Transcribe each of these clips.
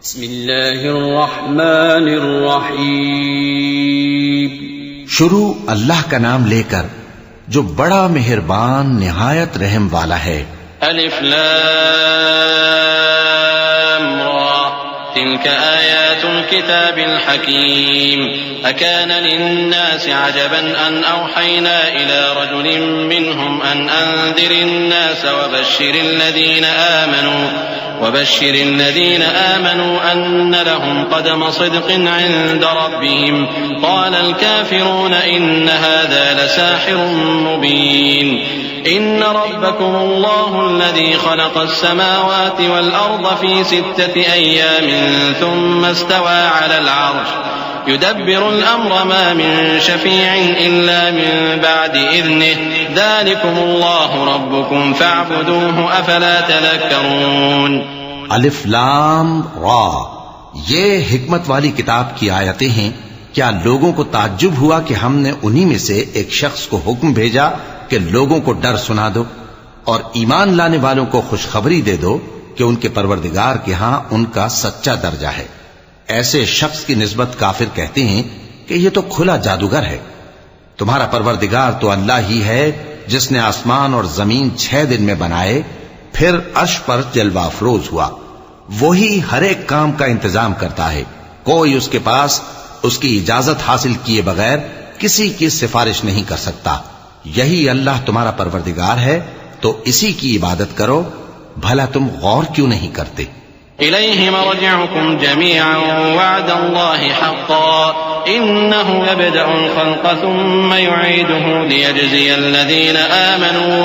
بسم اللہ الرحمن الرحیم. شروع اللہ کا نام لے کر جو بڑا مہربان نہایت رحم والا ہے. الف لام را تلك آيات الكتاب الحكيم أكان للناس عجبا أن أوحينا إلى رجل منهم أن أنذر الناس وبشر الذين آمنوا أن لهم قدم صدق عند ربهم قال الكافرون إن هذا لساحر مبين إن ربكم الله الذي خلق السماوات والأرض في 6 أيام ثم استوى على العرش يدبر الأمر ما من شفيع إلا من بعد إذنه ذلكم الله ربكم فاعبدوه أفلا تذكرون. الف لام را، یہ حکمت والی کتاب کی آیتیں ہیں. کیا لوگوں کو تعجب ہوا کہ ہم نے انہی میں سے ایک شخص کو حکم بھیجا کہ لوگوں کو ڈر سنا دو اور ایمان لانے والوں کو خوشخبری دے دو کہ ان کے پروردگار کے ہاں ان کا سچا درجہ ہے. ایسے شخص کی نسبت کافر کہتے ہیں کہ یہ تو کھلا جادوگر ہے. تمہارا پروردگار تو اللہ ہی ہے جس نے آسمان اور زمین 6 دن میں بنائے پھر عرش پر جلوہ افروز ہوا. وہی ہر ایک کام کا انتظام کرتا ہے. کوئی اس کے پاس اس کی اجازت حاصل کیے بغیر کسی کی سفارش نہیں کر سکتا. یہی اللہ تمہارا پروردگار ہے تو اسی کی عبادت کرو. بھلا تم غور کیوں نہیں کرتے؟ إليه مرجعكم جميعا وعد الله حقا إنه يبدأ الخلق ثم يعيده ليجزي الذين آمنوا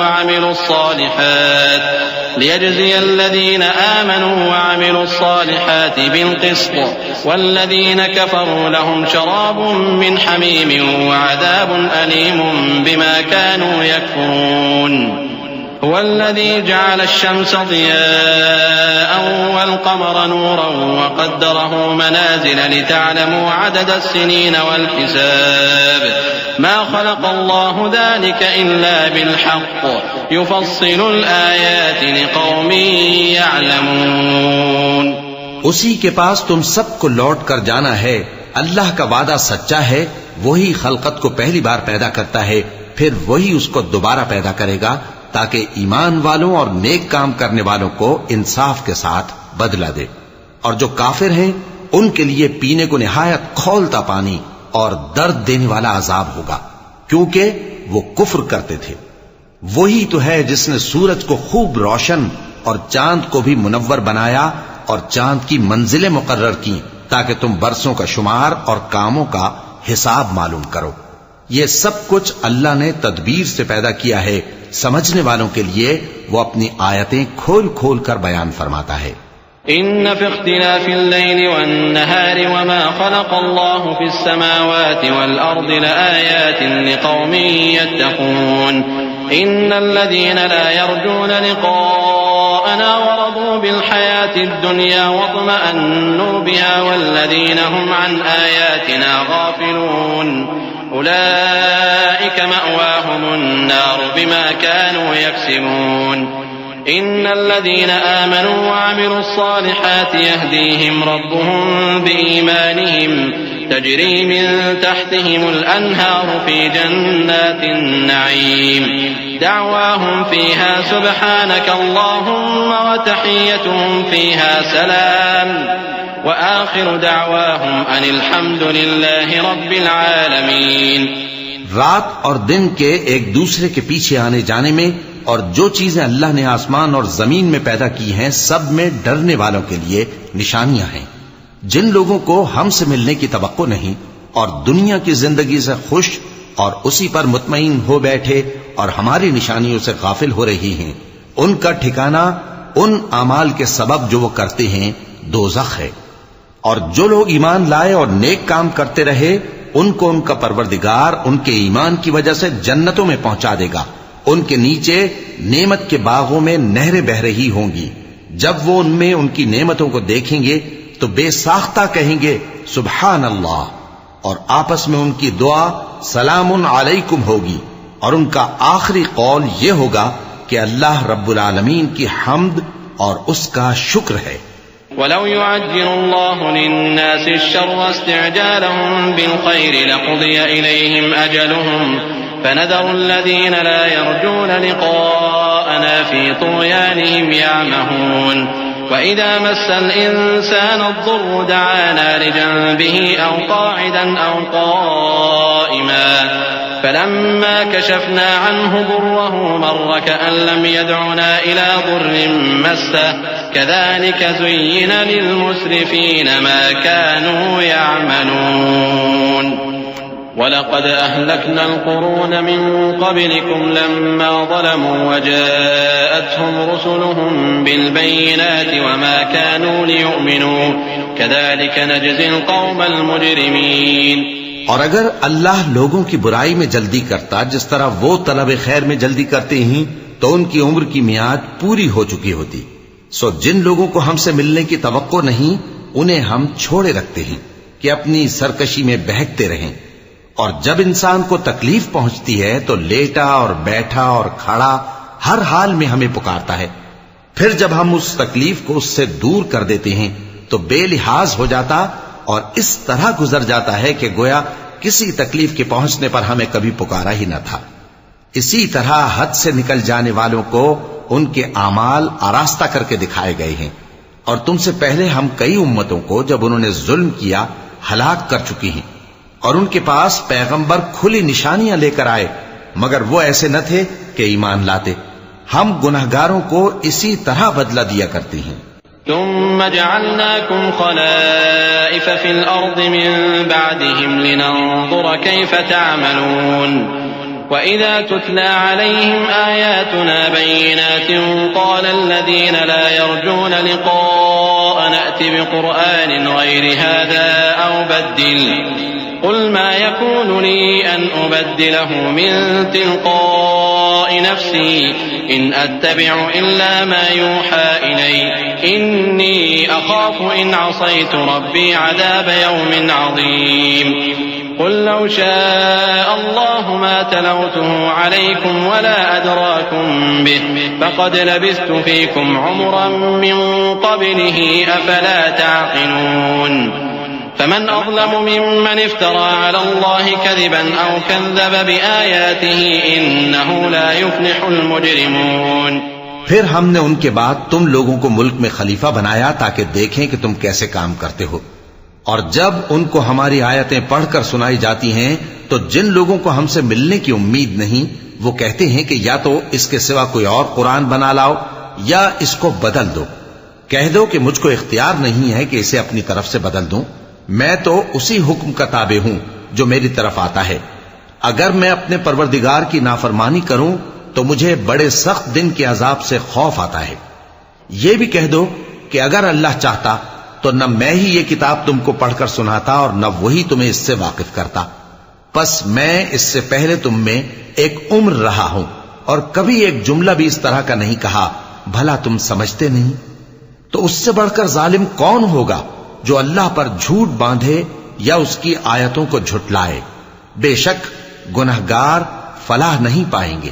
وعملوا الصالحات بالقسط والذين كفروا لهم شراب من حميم وعذاب أليم بما كانوا يكفرون. هو الذي جعل الشمس ضياء والقمر نورا وقدره منازل لتعلموا عدد السنين والحساب ما خلق الله ذلك إلا بالحق يفصل الآيات لقوم يعلمون. اسی کے پاس تم سب کو لوٹ کر جانا ہے. اللہ کا وعدہ سچا ہے. وہی خلقت کو پہلی بار پیدا کرتا ہے پھر وہی اس کو دوبارہ پیدا کرے گا تاکہ ایمان والوں اور نیک کام کرنے والوں کو انصاف کے ساتھ بدلہ دے. اور جو کافر ہیں ان کے لیے پینے کو نہایت کھولتا پانی اور درد دینے والا عذاب ہوگا کیونکہ وہ کفر کرتے تھے. وہی تو ہے جس نے سورج کو خوب روشن اور چاند کو بھی منور بنایا اور چاند کی منزلیں مقرر کی تاکہ تم برسوں کا شمار اور کاموں کا حساب معلوم کرو. یہ سب کچھ اللہ نے تدبیر سے پیدا کیا ہے. سمجھنے والوں کے لیے وہ اپنی آیتیں کھول کھول کر بیان فرماتا ہے. إن في اختلاف الليل والنهار وما خلق الله في السماوات والأرض لآيات لقوم يتقون. إن الذين لا يرجون لقاءنا ورضوا بالحياة الدنيا واطمأنوا بها والذين هم عن آياتنا غافلون أولئك مأواهم النار بما كانوا يكسبون. إن الذين آمنوا وعملوا الصالحات يهديهم ربهم بإيمانهم تجري من تحتهم الأنهار في جنات النعيم دعواهم فيها سبحانك اللهم وتحيتهم فيها سلام وآخر دعواهم أن الحمد لله رب العالمين. رات اور دن کے ایک دوسرے کے پیچھے آنے جانے میں اور جو چیزیں اللہ نے آسمان اور زمین میں پیدا کی ہیں سب میں ڈرنے والوں کے لیے نشانیاں ہیں. جن لوگوں کو ہم سے ملنے کی توقع نہیں اور دنیا کی زندگی سے خوش اور اسی پر مطمئن ہو بیٹھے اور ہماری نشانیوں سے غافل ہو رہی ہیں ان کا ٹھکانہ ان اعمال کے سبب جو وہ کرتے ہیں دوزخ ہے. اور جو لوگ ایمان لائے اور نیک کام کرتے رہے ان کو ان کا پروردگار ان کے ایمان کی وجہ سے جنتوں میں پہنچا دے گا. ان کے نیچے نعمت کے باغوں میں نہریں بہ رہی ہوں گی. جب وہ ان میں ان کی نعمتوں کو دیکھیں گے تو بے ساختہ کہیں گے سبحان اللہ، اور آپس میں ان کی دعا سلام علیکم ہوگی. اور ان کا آخری قول یہ ہوگا کہ اللہ رب العالمین کی حمد اور اس کا شکر ہے. ولو يعجل الله للناس الشر استعجالهم بالخير لقضي إليهم أجلهم فنذر الذين لا يرجون لقاءنا في طغيانهم يعمهون وإذا مس الإنسان الضر دعانا لجنبه أو قاعدا أو قائما فلما كشفنا عنه ضره مر كأن لم يدعنا إلى ضر مسه كذلك زين للمسرفين ما كانوا يعملون وَلَقَدْ أَهْلَكْنَا الْقُرُونَ مِنْ قَبْلِكُمْ لَمَّا ظَلَمُوا وَجَاءَتْهُمْ رُسُلُهُم بِالْبَيِّنَاتِ وَمَا كَانُوا لِيُؤْمِنُوا كَذَلِكَ نَجْزِي الْقَوْمَ الْمُجْرِمِينَ اور اگر اللہ لوگوں کی برائی میں جلدی کرتا جس طرح وہ طلب خیر میں جلدی کرتے ہیں تو ان کی عمر کی میعاد پوری ہو چکی ہوتی. سو جن لوگوں کو ہم سے ملنے کی توقع نہیں انہیں ہم چھوڑے رکھتے ہیں کہ اپنی سرکشی میں بہکتے رہیں. اور جب انسان کو تکلیف پہنچتی ہے تو لیٹا اور بیٹھا اور کھڑا ہر حال میں ہمیں پکارتا ہے. پھر جب ہم اس تکلیف کو اس سے دور کر دیتے ہیں تو بے لحاظ ہو جاتا اور اس طرح گزر جاتا ہے کہ گویا کسی تکلیف کے پہنچنے پر ہمیں کبھی پکارا ہی نہ تھا. اسی طرح حد سے نکل جانے والوں کو ان کے اعمال آراستہ کر کے دکھائے گئے ہیں. اور تم سے پہلے ہم کئی امتوں کو جب انہوں نے ظلم کیا ہلاک کر چکی ہیں اور ان کے پاس پیغمبر کھلی نشانیاں لے کر آئے مگر وہ ایسے نہ تھے کہ ایمان لاتے. ہم گنہگاروں کو اسی طرح بدلہ دیا کرتے ہیں. ثم جعلناكم خلائف في الأرض من بعدهم لننظر كيف تعملون وإذا تتلى عليهم آياتنا بينات قال الذين لا يرجون لقاء نأت بقرآن غير هذا أو بدل قل ما يكون لي أن أبدله من تلقاء نفسي إن أتبع إلا ما يوحى إلي إني أخاف إن عصيت ربي عذاب يوم عظيم قل لو شاء الله ما تلوته عليكم ولا أدراكم به فقد لبثت فيكم عمرا من قبله أفلا تعقلون فمن أظلم ممن افترى على الله كذبا أو كذب بآياته إنه لا يفلح المجرمون. پھر ہم نے ان کے بعد تم لوگوں کو ملک میں خلیفہ بنایا تاکہ دیکھیں کہ تم کیسے کام کرتے ہو. اور جب ان کو ہماری آیتیں پڑھ کر سنائی جاتی ہیں تو جن لوگوں کو ہم سے ملنے کی امید نہیں وہ کہتے ہیں کہ یا تو اس کے سوا کوئی اور قرآن بنا لاؤ یا اس کو بدل دو. کہہ دو کہ مجھ کو اختیار نہیں ہے کہ اسے اپنی طرف سے بدل دوں. میں تو اسی حکم کا تابع ہوں جو میری طرف آتا ہے. اگر میں اپنے پروردگار کی نافرمانی کروں تو مجھے بڑے سخت دن کے عذاب سے خوف آتا ہے. یہ بھی کہہ دو کہ اگر اللہ چاہتا تو نہ میں ہی یہ کتاب تم کو پڑھ کر سناتا اور نہ وہی تمہیں اس سے واقف کرتا. پس میں اس سے پہلے تم میں ایک عمر رہا ہوں اور کبھی ایک جملہ بھی اس طرح کا نہیں کہا. بھلا تم سمجھتے نہیں؟ تو اس سے بڑھ کر ظالم کون ہوگا جو اللہ پر جھوٹ باندھے یا اس کی آیتوں کو جھٹلائے. بے شک گنہگار فلاح نہیں پائیں گے.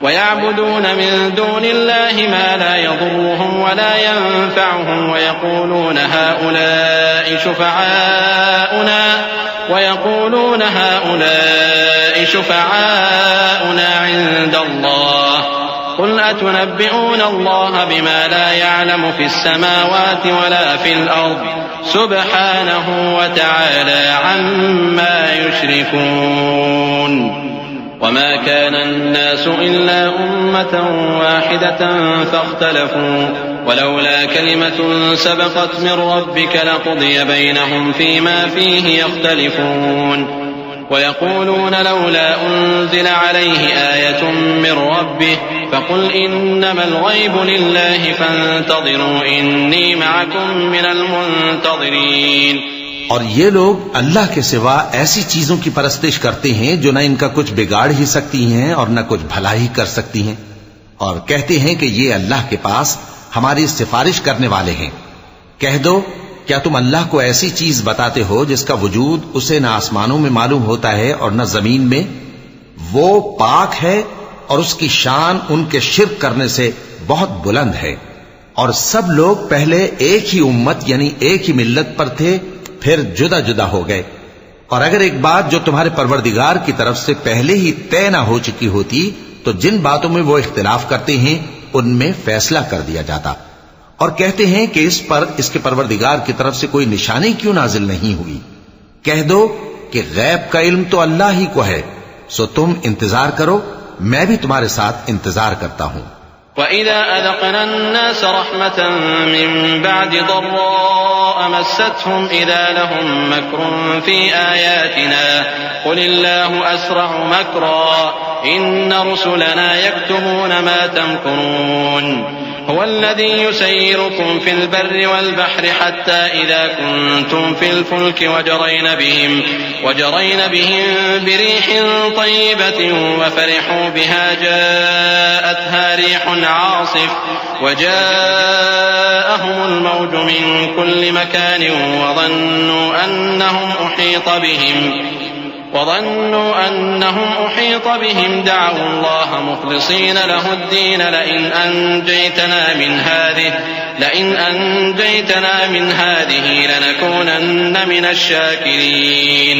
وَيَعْبُدُونَ مِن دُونِ اللَّهِ مَا لَا يَضُرُّهُمْ وَلَا يَنفَعُهُمْ وَيَقُولُونَ هَؤُلَاءِ شُفَعَاؤُنَا عِندَ اللَّهِ قُلْ أَتُنَبِّئُونَ اللَّهَ بِمَا لَا يَعْلَمُ فِي السَّمَاوَاتِ وَلَا فِي الْأَرْضِ سُبْحَانَهُ وَتَعَالَى عَمَّا يُشْرِكُونَ. وما كان الناس إلا أمة واحدة فاختلفوا ولولا كلمة سبقت من ربك لقضي بينهم فيما فيه يختلفون. ويقولون لولا أنزل عليه آية من ربه فقل إنما الغيب لله فانتظروا إني معكم من المنتظرين. اور یہ لوگ اللہ کے سوا ایسی چیزوں کی پرستش کرتے ہیں جو نہ ان کا کچھ بگاڑ ہی سکتی ہیں اور نہ کچھ بھلا ہی کر سکتی ہیں اور کہتے ہیں کہ یہ اللہ کے پاس ہماری سفارش کرنے والے ہیں. کہہ دو کیا تم اللہ کو ایسی چیز بتاتے ہو جس کا وجود اسے نہ آسمانوں میں معلوم ہوتا ہے اور نہ زمین میں؟ وہ پاک ہے اور اس کی شان ان کے شرک کرنے سے بہت بلند ہے. اور سب لوگ پہلے ایک ہی امت یعنی ایک ہی ملت پر تھے، پھر جدا جدا ہو گئے۔ اور اگر ایک بات جو تمہارے پروردگار کی طرف سے پہلے ہی طے نہ ہو چکی ہوتی تو جن باتوں میں وہ اختلاف کرتے ہیں ان میں فیصلہ کر دیا جاتا۔ اور کہتے ہیں کہ اس پر اس کے پروردگار کی طرف سے کوئی نشانی کیوں نازل نہیں ہوئی؟ کہہ دو کہ غیب کا علم تو اللہ ہی کو ہے، سو تم انتظار کرو، میں بھی تمہارے ساتھ انتظار کرتا ہوں۔ وَإِذَا أَذَقْنَا النَّاسَ رَحْمَةً مِّن بَعْدِ ضَرَّاءَ مَسَّتْهُمْ إِذَا لَهُم مَّكْرٌ فِي آيَاتِنَا قُلِ اللَّهُ أَسْرَعُ مَكْرًا إِنَّ رُسُلَنَا يَكْتُبُونَ مَا تَمْكُرُونَ هو الذي يسيركم في البر والبحر حتى إذا كنتم في الفلك وجرين بهم بريح طيبة وفرحوا بها جاءتها ريح عاصف وجاءهم الموج من كل مكان وظنوا أنهم أحيط بهم دعوا الله مخلصين له الدين لئن أنجيتنا من هذه لنكونن من الشاكرين۔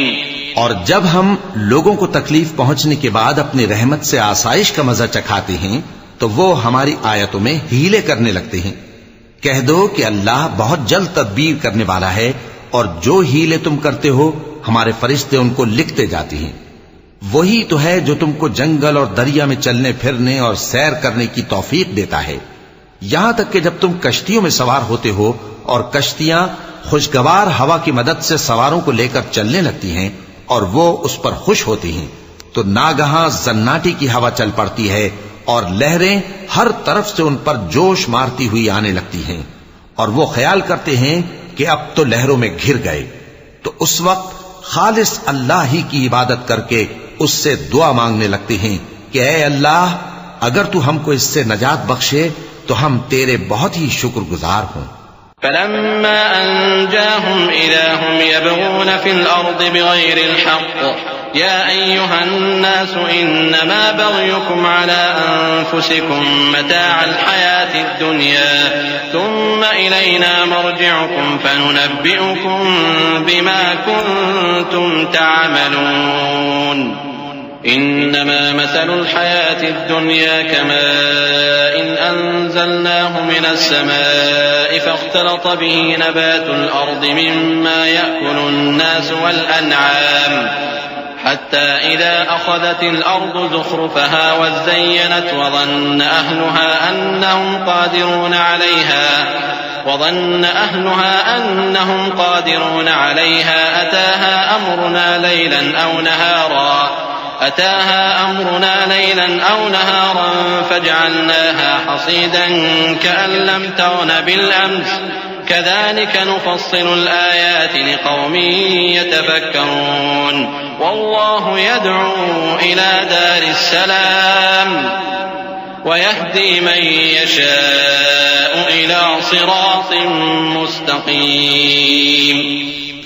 اور جب ہم لوگوں کو تکلیف پہنچنے کے بعد اپنی رحمت سے آسائش کا مزہ چکھاتے ہیں تو وہ ہماری آیتوں میں ہیلے کرنے لگتے ہیں۔ کہہ دو کہ اللہ بہت جلد تدبیر کرنے والا ہے، اور جو ہیلے تم کرتے ہو ہمارے فرشتے ان کو لکھتے جاتے ہیں۔ وہی تو ہے جو تم کو جنگل اور دریا میں چلنے پھرنے اور سیر کرنے کی توفیق دیتا ہے، یہاں تک کہ جب تم کشتیوں میں سوار ہوتے ہو اور کشتیاں خوشگوار ہوا کی مدد سے سواروں کو لے کر چلنے لگتی ہیں اور وہ اس پر خوش ہوتی ہیں، تو ناگہاں زناٹی کی ہوا چل پڑتی ہے اور لہریں ہر طرف سے ان پر جوش مارتی ہوئی آنے لگتی ہیں، اور وہ خیال کرتے ہیں کہ اب تو لہروں میں گھر گئے۔ تو اس وقت خالص اللہ ہی کی عبادت کر کے اس سے دعا مانگنے لگتے ہیں کہ اے اللہ، اگر تو ہم کو اس سے نجات بخشے تو ہم تیرے بہت ہی شکر گزار ہوں۔ فَلَمَّا أَنْجَاهُمْ إِذَا هُمْ يَبْغُونَ فِي الْأَرْضِ بِغَيْرِ الْحَقِّ يَا أَيُّهَا النَّاسُ إِنَّمَا بَغْيُكُمْ عَلَىٰ أَنفُسِكُمْ مَتَاعَ الْحَيَاةِ الدُّنْيَا ثُمَّ إِلَيْنَا مَرْجِعُكُمْ فَنُنَبِّئُكُم بِمَا كُنتُمْ تَعْمَلُونَ إنما مثل الحياة الدنيا كماء أنزلناه من السماء فاختلط به نبات الأرض مما يأكل الناس والأنعام حتى إذا أخذت الأرض زخرفها وزينت وظن أهلها أنهم قادرون عليها أتاها أمرنا ليلا أو نهارا فجعلناها حصيدا كأن لم تغن بالأمس كذلك نفصل الآيات لقوم يتفكرون والله يدعو إلى دار السلام ويهدي من يشاء إلى صراط مستقيم۔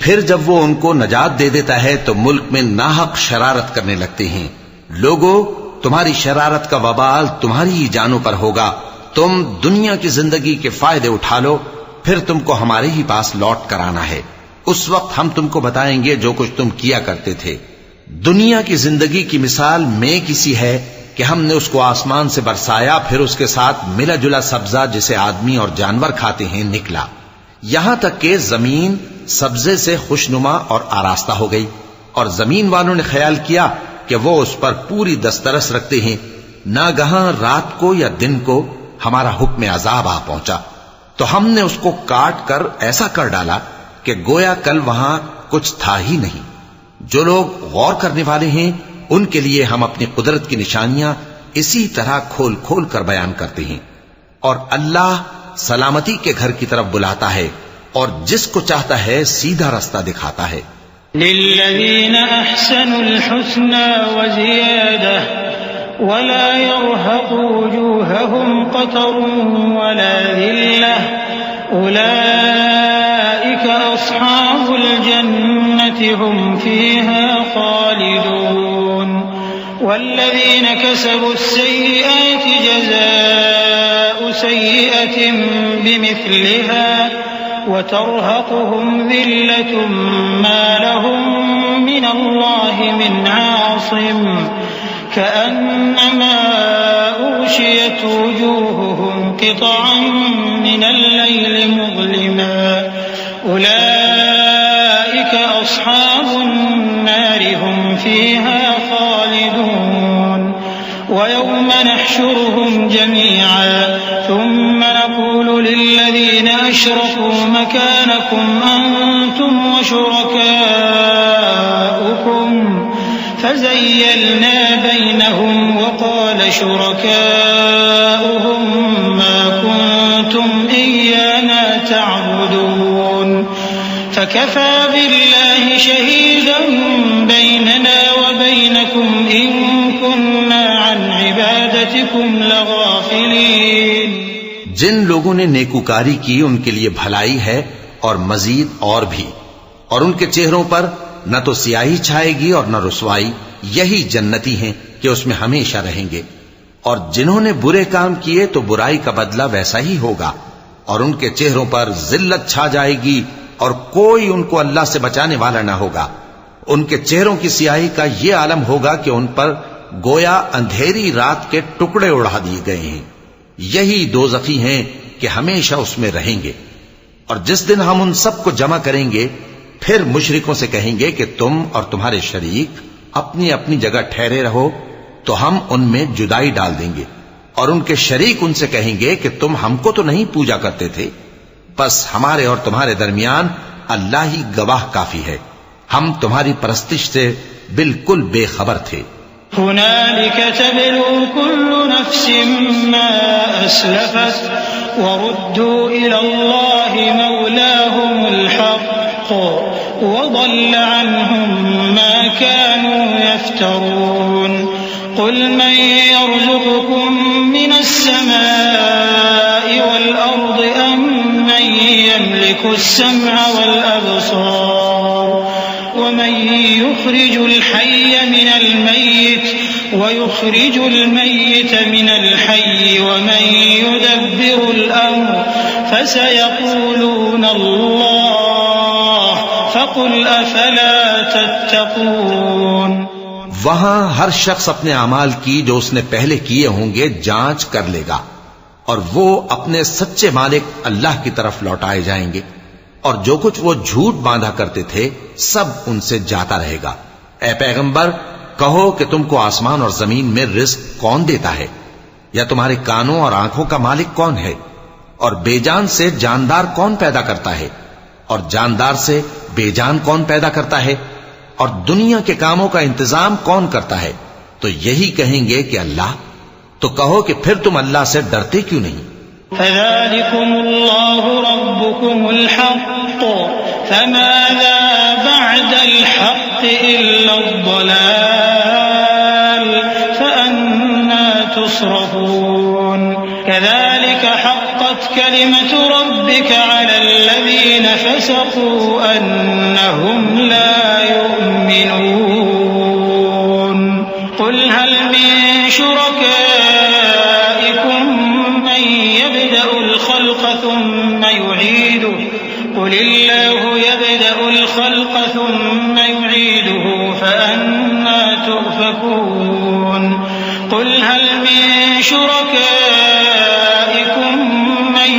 پھر جب وہ ان کو نجات دے دیتا ہے تو ملک میں ناحق شرارت کرنے لگتے ہیں۔ لوگو، تمہاری شرارت کا وبال تمہاری ہی جانوں پر ہوگا۔ تم دنیا کی زندگی کے فائدے اٹھا لو، پھر تم کو ہمارے ہی پاس لوٹ کر آنا ہے۔ اس وقت ہم تم کو بتائیں گے جو کچھ تم کیا کرتے تھے۔ دنیا کی زندگی کی مثال میں کسی ہے کہ ہم نے اس کو آسمان سے برسایا، پھر اس کے ساتھ ملا جلا سبزہ جسے آدمی اور جانور کھاتے ہیں نکلا، یہاں تک کہ زمین سبزے سے خوشنما اور آراستہ ہو گئی، اور زمین والوں نے خیال کیا کہ وہ اس پر پوری دسترس رکھتے ہیں۔ ناگہاں رات کو یا دن کو ہمارا حکم عذاب آ پہنچا تو ہم نے اس کو کاٹ کر ایسا کر ڈالا کہ گویا کل وہاں کچھ تھا ہی نہیں۔ جو لوگ غور کرنے والے ہیں ان کے لیے ہم اپنی قدرت کی نشانیاں اسی طرح کھول کھول کر بیان کرتے ہیں۔ اور اللہ سلامتی کے گھر کی طرف بلاتا ہے اور جس کو چاہتا ہے سیدھا رستہ دکھاتا ہے۔ للذین احسنوا الحسنى وزیادہ ولا يرهق وجوههم قتر ولا ذلة اولئک اصحاب الجنة هم فيها خالدون والذین كسبوا السیئات جزاء سيئة بمثلها وترهقهم ذلة ما لهم من الله من عاصم كأنما أغشيت وجوههم قطعا من الليل مظلما أولئك أصحاب النار هم فيها خالدون ويوم نحشرهم جميعا ثم نقول للذين أشركوا مكانكم أنتم وشركاؤكم فزيلنا بينهم وقال شركاؤهم ما كنتم إيانا تعبدون فكفى بالله شهيدا بيننا وبينكم إن كنا عن عبادتكم لغافلين. جن لوگوں نے نیکوکاری کی ان کے لیے بھلائی ہے اور مزید اور بھی، اور ان کے چہروں پر نہ تو سیاہی چھائے گی اور نہ رسوائی، یہی جنتی ہیں کہ اس میں ہمیشہ رہیں گے. اور جنہوں نے برے کام کیے تو برائی کا بدلہ ویسا ہی ہوگا، اور ان کے چہروں پر ذلت چھا جائے گی اور کوئی ان کو اللہ سے بچانے والا نہ ہوگا. ان کے چہروں کی سیاہی کا یہ عالم ہوگا کہ ان پر گویا اندھیری رات کے ٹکڑے اڑا دیے گئے ہیں. یہی دوزخی ہیں کہ ہمیشہ اس میں رہیں گے. اور جس دن ہم ان سب کو جمع کریں گے پھر مشرکوں سے کہیں گے کہ تم اور تمہارے شریک اپنی اپنی جگہ ٹھہرے رہو تو ہم ان میں جدائی ڈال دیں گے. اور ان کے شریک ان سے کہیں گے کہ تم ہم کو تو نہیں پوجا کرتے تھے، بس ہمارے اور تمہارے درمیان اللہ ہی گواہ کافی ہے، ہم تمہاری پرستش سے بالکل بے خبر تھے. هنالك تبلو كل نفس ما أسلفت وردوا إلى الله مولاهم الحق وضل عنهم ما كانوا يفترون. قل من يرزقكم من السماء والأرض أم من يملك السمع والأبصار ومن يخرج الحي من الميت ويخرج الميت من الحي ومن يدبر الأمر فسيقولون الله فقل أفلا تتقون. وہاں ہر شخص اپنے اعمال کی جو اس نے پہلے کیے ہوں گے جانچ کر لے گا، اور وہ اپنے سچے مالک اللہ کی طرف لوٹائے جائیں گے، اور جو کچھ وہ جھوٹ باندھا کرتے تھے سب ان سے جاتا رہے گا. اے پیغمبر کہو کہ تم کو آسمان اور زمین میں رزق کون دیتا ہے، یا تمہارے کانوں اور آنکھوں کا مالک کون ہے، اور بے جان سے جاندار کون پیدا کرتا ہے، اور جاندار سے بے جان کون پیدا کرتا ہے، اور دنیا کے کاموں کا انتظام کون کرتا ہے؟ تو یہی کہیں گے کہ اللہ. تو کہو کہ پھر تم اللہ سے ڈرتے کیوں نہیں؟ فذلكم الله ربكم الحق فماذا بعد الحق إلا الضلال فأنا تصرفون. كذلك حقت كلمة ربك على الذين فسقوا أنهم لا يؤمنون. قل هل من شركائكم من يبدأ الخلق ثم يعيده قل الله يبدأ الخلق ثم يعيده فأنا تؤفكون. قل هل من شركائكم من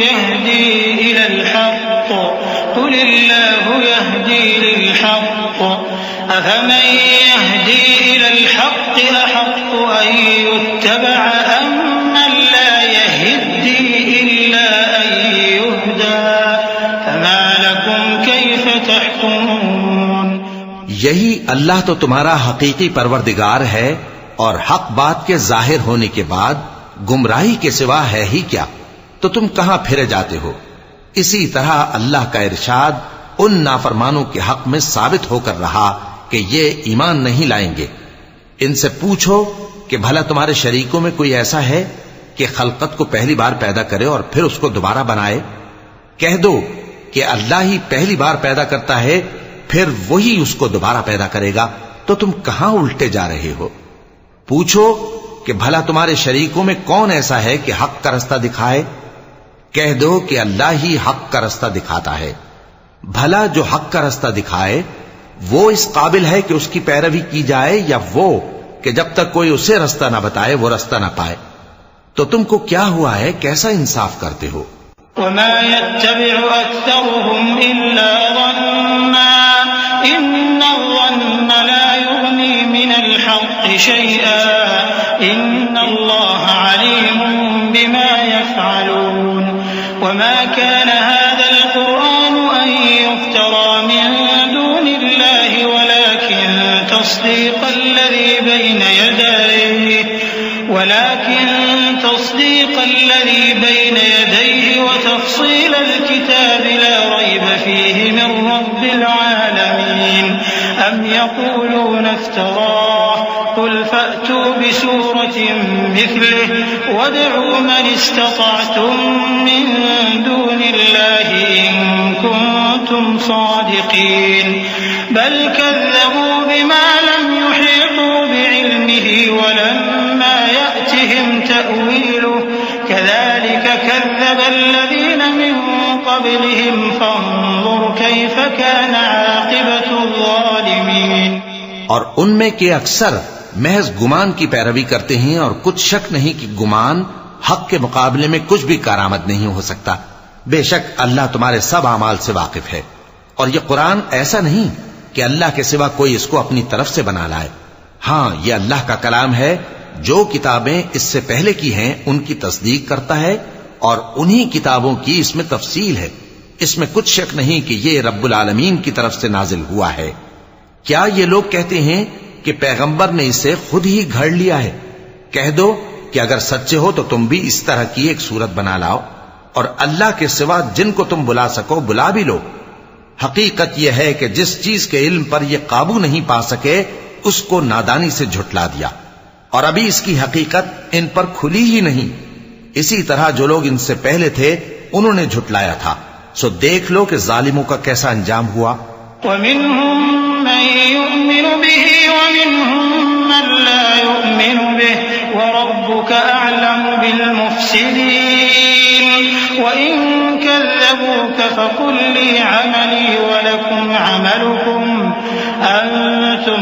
يهدي إلى الحق قل الله يهدي للحق أفمن يهدي إلى الحق أحق أن يتبع أم من لا يهدي إلا أن يهدى فما لكم كيف تحكمون. یہی اللہ تو تمہارا حقیقی پروردگار ہے، اور حق بات کے ظاہر ہونے کے بعد گمراہی کے سوا ہے ہی کیا، تو تم کہاں پھرے جاتے ہو؟ اسی طرح اللہ کا ارشاد ان نافرمانوں کے حق میں ثابت ہو کر رہا کہ یہ ایمان نہیں لائیں گے. ان سے پوچھو کہ بھلا تمہارے شریکوں میں کوئی ایسا ہے کہ خلقت کو پہلی بار پیدا کرے اور پھر اس کو دوبارہ بنائے؟ کہہ دو کہ اللہ ہی پہلی بار پیدا کرتا ہے پھر وہی اس کو دوبارہ پیدا کرے گا، تو تم کہاں الٹے جا رہے ہو؟ پوچھو کہ بھلا تمہارے شریکوں میں کون ایسا ہے کہ حق کا رستہ دکھائے؟ کہہ دو کہ اللہ ہی حق کا رستہ دکھاتا ہے۔ بھلا جو حق کا رستہ دکھائے وہ اس قابل ہے کہ اس کی پیروی کی جائے، یا وہ کہ جب تک کوئی اسے رستہ نہ بتائے وہ رستہ نہ پائے؟ تو تم کو کیا ہوا ہے، کیسا انصاف کرتے ہو؟ وما يتبع أكثرهم إلا ظنا إن الظن لا يغني من الحق شيئا إن الله عليم بما يفعلون وما كان هذا القرآن أن يفترى من دون الله ولكن تصديق الذي بين يديه وتفصيل الكتاب لا ريب فيه من رب العالمين أم يقولون افتراه قل فأتوا بسورة مثله وادعوا من استطعتم من دون الله إن كنتم صادقين بل كذبوا بما لم يحيطوا بعلمه ولما يأتهم تأويله كذلك كذب الذين من قبلهم فانظر كيف كان عاقبة الظالمين۔ اور ان میں کے اکثر محض گمان کی پیروی کرتے ہیں، اور کچھ شک نہیں کہ گمان حق کے مقابلے میں کچھ بھی کارآمد نہیں ہو سکتا۔ بے شک اللہ تمہارے سب اعمال سے واقف ہے، اور یہ قرآن ایسا نہیں کہ اللہ کے سوا کوئی اس کو اپنی طرف سے بنا لائے۔ ہاں، یہ اللہ کا کلام ہے، جو کتابیں اس سے پہلے کی ہیں ان کی تصدیق کرتا ہے، اور انہی کتابوں کی اس میں تفصیل ہے۔ اس میں کچھ شک نہیں کہ یہ رب العالمین کی طرف سے نازل ہوا ہے۔ کیا یہ لوگ کہتے ہیں کہ پیغمبر نے اسے خود ہی گھڑ لیا ہے؟ کہہ دو کہ اگر سچے ہو تو تم بھی اس طرح کی ایک صورت بنا لاؤ، اور اللہ کے سوا جن کو تم بلا سکو بلا بھی لو۔ حقیقت یہ ہے کہ جس چیز کے علم پر یہ قابو نہیں پا سکے اس کو نادانی سے جھٹلا دیا، اور ابھی اس کی حقیقت ان پر کھلی ہی نہیں۔ اسی طرح جو لوگ ان سے پہلے تھے انہوں نے جھٹلایا تھا، سو دیکھ لو کہ ظالموں کا کیسا انجام ہوا۔ وَمِنْهُمْ مَنْ يُؤْمِنُ بِهِ وَمِنْهُمْ مَنْ لَا يُؤْمِنُ بِهِ وَرَبُّكَ أَعْلَمُ بِالْمُفْسِدِينَ وَإِنْ كَذَّبُوكَ فَقُلْ لِي عَمَلِي وَلَكُمْ عَمَلُكُمْ أَنْتُمْ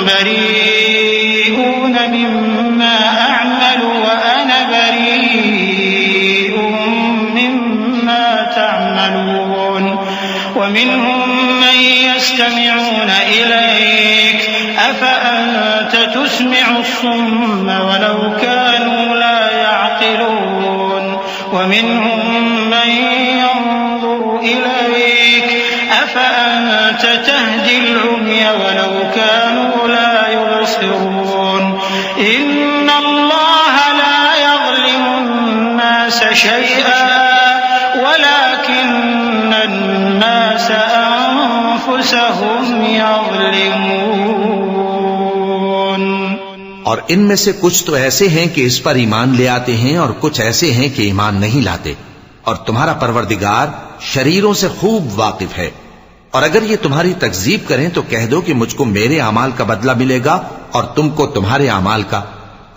بَرِيئُونَ مِمَّا أَعْمَلُ وَأَنَا بَرِيءٌ مِمَّا تَعْمَلُونَ وَمِنْهُمْ مَنْ يَسْتَمِعُونَ إِلَيْكَ أَفَأَنْتَ تُسْمِعُ الصُّمَّ وَلَوْ كَانُوا لَا يَعْقِلُونَ وَمِنْهُمْ مَنْ يَنْظُرُ إِلَيْكَ أَفَأَنْتَ تَهْدِي الْعُمْيَ وَلَوْ كَانُوا لَا يُبْصِرُونَ إِنَّ اللَّهَ لَا يَظْلِمُ النَّاسَ شَيْئًا وَلَكِنَّ النَّاسَ أَنفُسَهُمْ يَظْلِمُونَ۔ اور ان میں سے کچھ تو ایسے ہیں کہ اس پر ایمان لے آتے ہیں، اور کچھ ایسے ہیں کہ ایمان نہیں لاتے، اور تمہارا پروردگار شریروں سے خوب واقف ہے۔ اور اگر یہ تمہاری تکذیب کریں تو کہہ دو کہ مجھ کو میرے اعمال کا بدلہ ملے گا اور تم کو تمہارے اعمال کا۔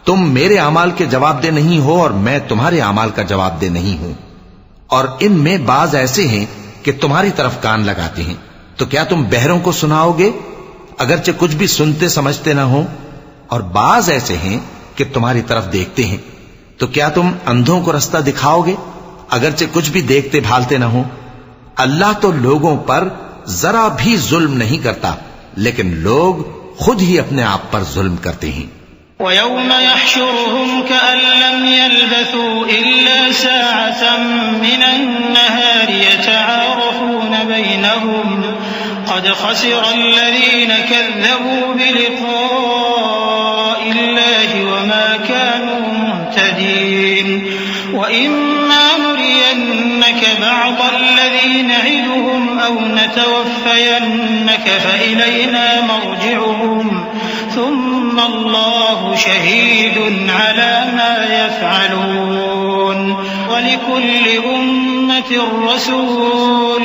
تم میرے اعمال کے جواب دہ نہیں ہو اور میں تمہارے اعمال کا جواب دہ نہیں ہوں۔ اور ان میں بعض ایسے ہیں کہ تمہاری طرف کان لگاتے ہیں، تو کیا تم بہروں کو سناؤ گے اگرچہ کچھ بھی سنتے سمجھتے نہ ہو؟ اور بعض ایسے ہیں کہ تمہاری طرف دیکھتے ہیں، تو کیا تم اندھوں کو رستہ دکھاؤ گے اگرچہ کچھ بھی دیکھتے بھالتے نہ ہو؟ اللہ تو لوگوں پر ذرا بھی ظلم نہیں کرتا، لیکن لوگ خود ہی اپنے آپ پر ظلم کرتے ہیں۔ وَيَوْمَ يَحْشُرُهُمْ كَأَن لَّمْ يَلْبَثُوا إِلَّا سَاعَةً مِّنَ النَّهَارِ يَتَعَارَفُونَ بَيْنَهُمْ قَدْ خَسِرَ الَّذِينَ كَذَّبُوا بِلِقَاءِ اللَّهِ وَمَا كَانُوا مُهْتَدِينَ وَإِمَّا نُرِيَنَّكَ بَعْضَ الَّذِي نَعِدُهُمْ أَوْ نَتَوَفَّيَنَّكَ فَإِلَيْنَا مَرْجِعُهُمْ ثم الله شهيد على ما يفعلون ولكل أمة رسول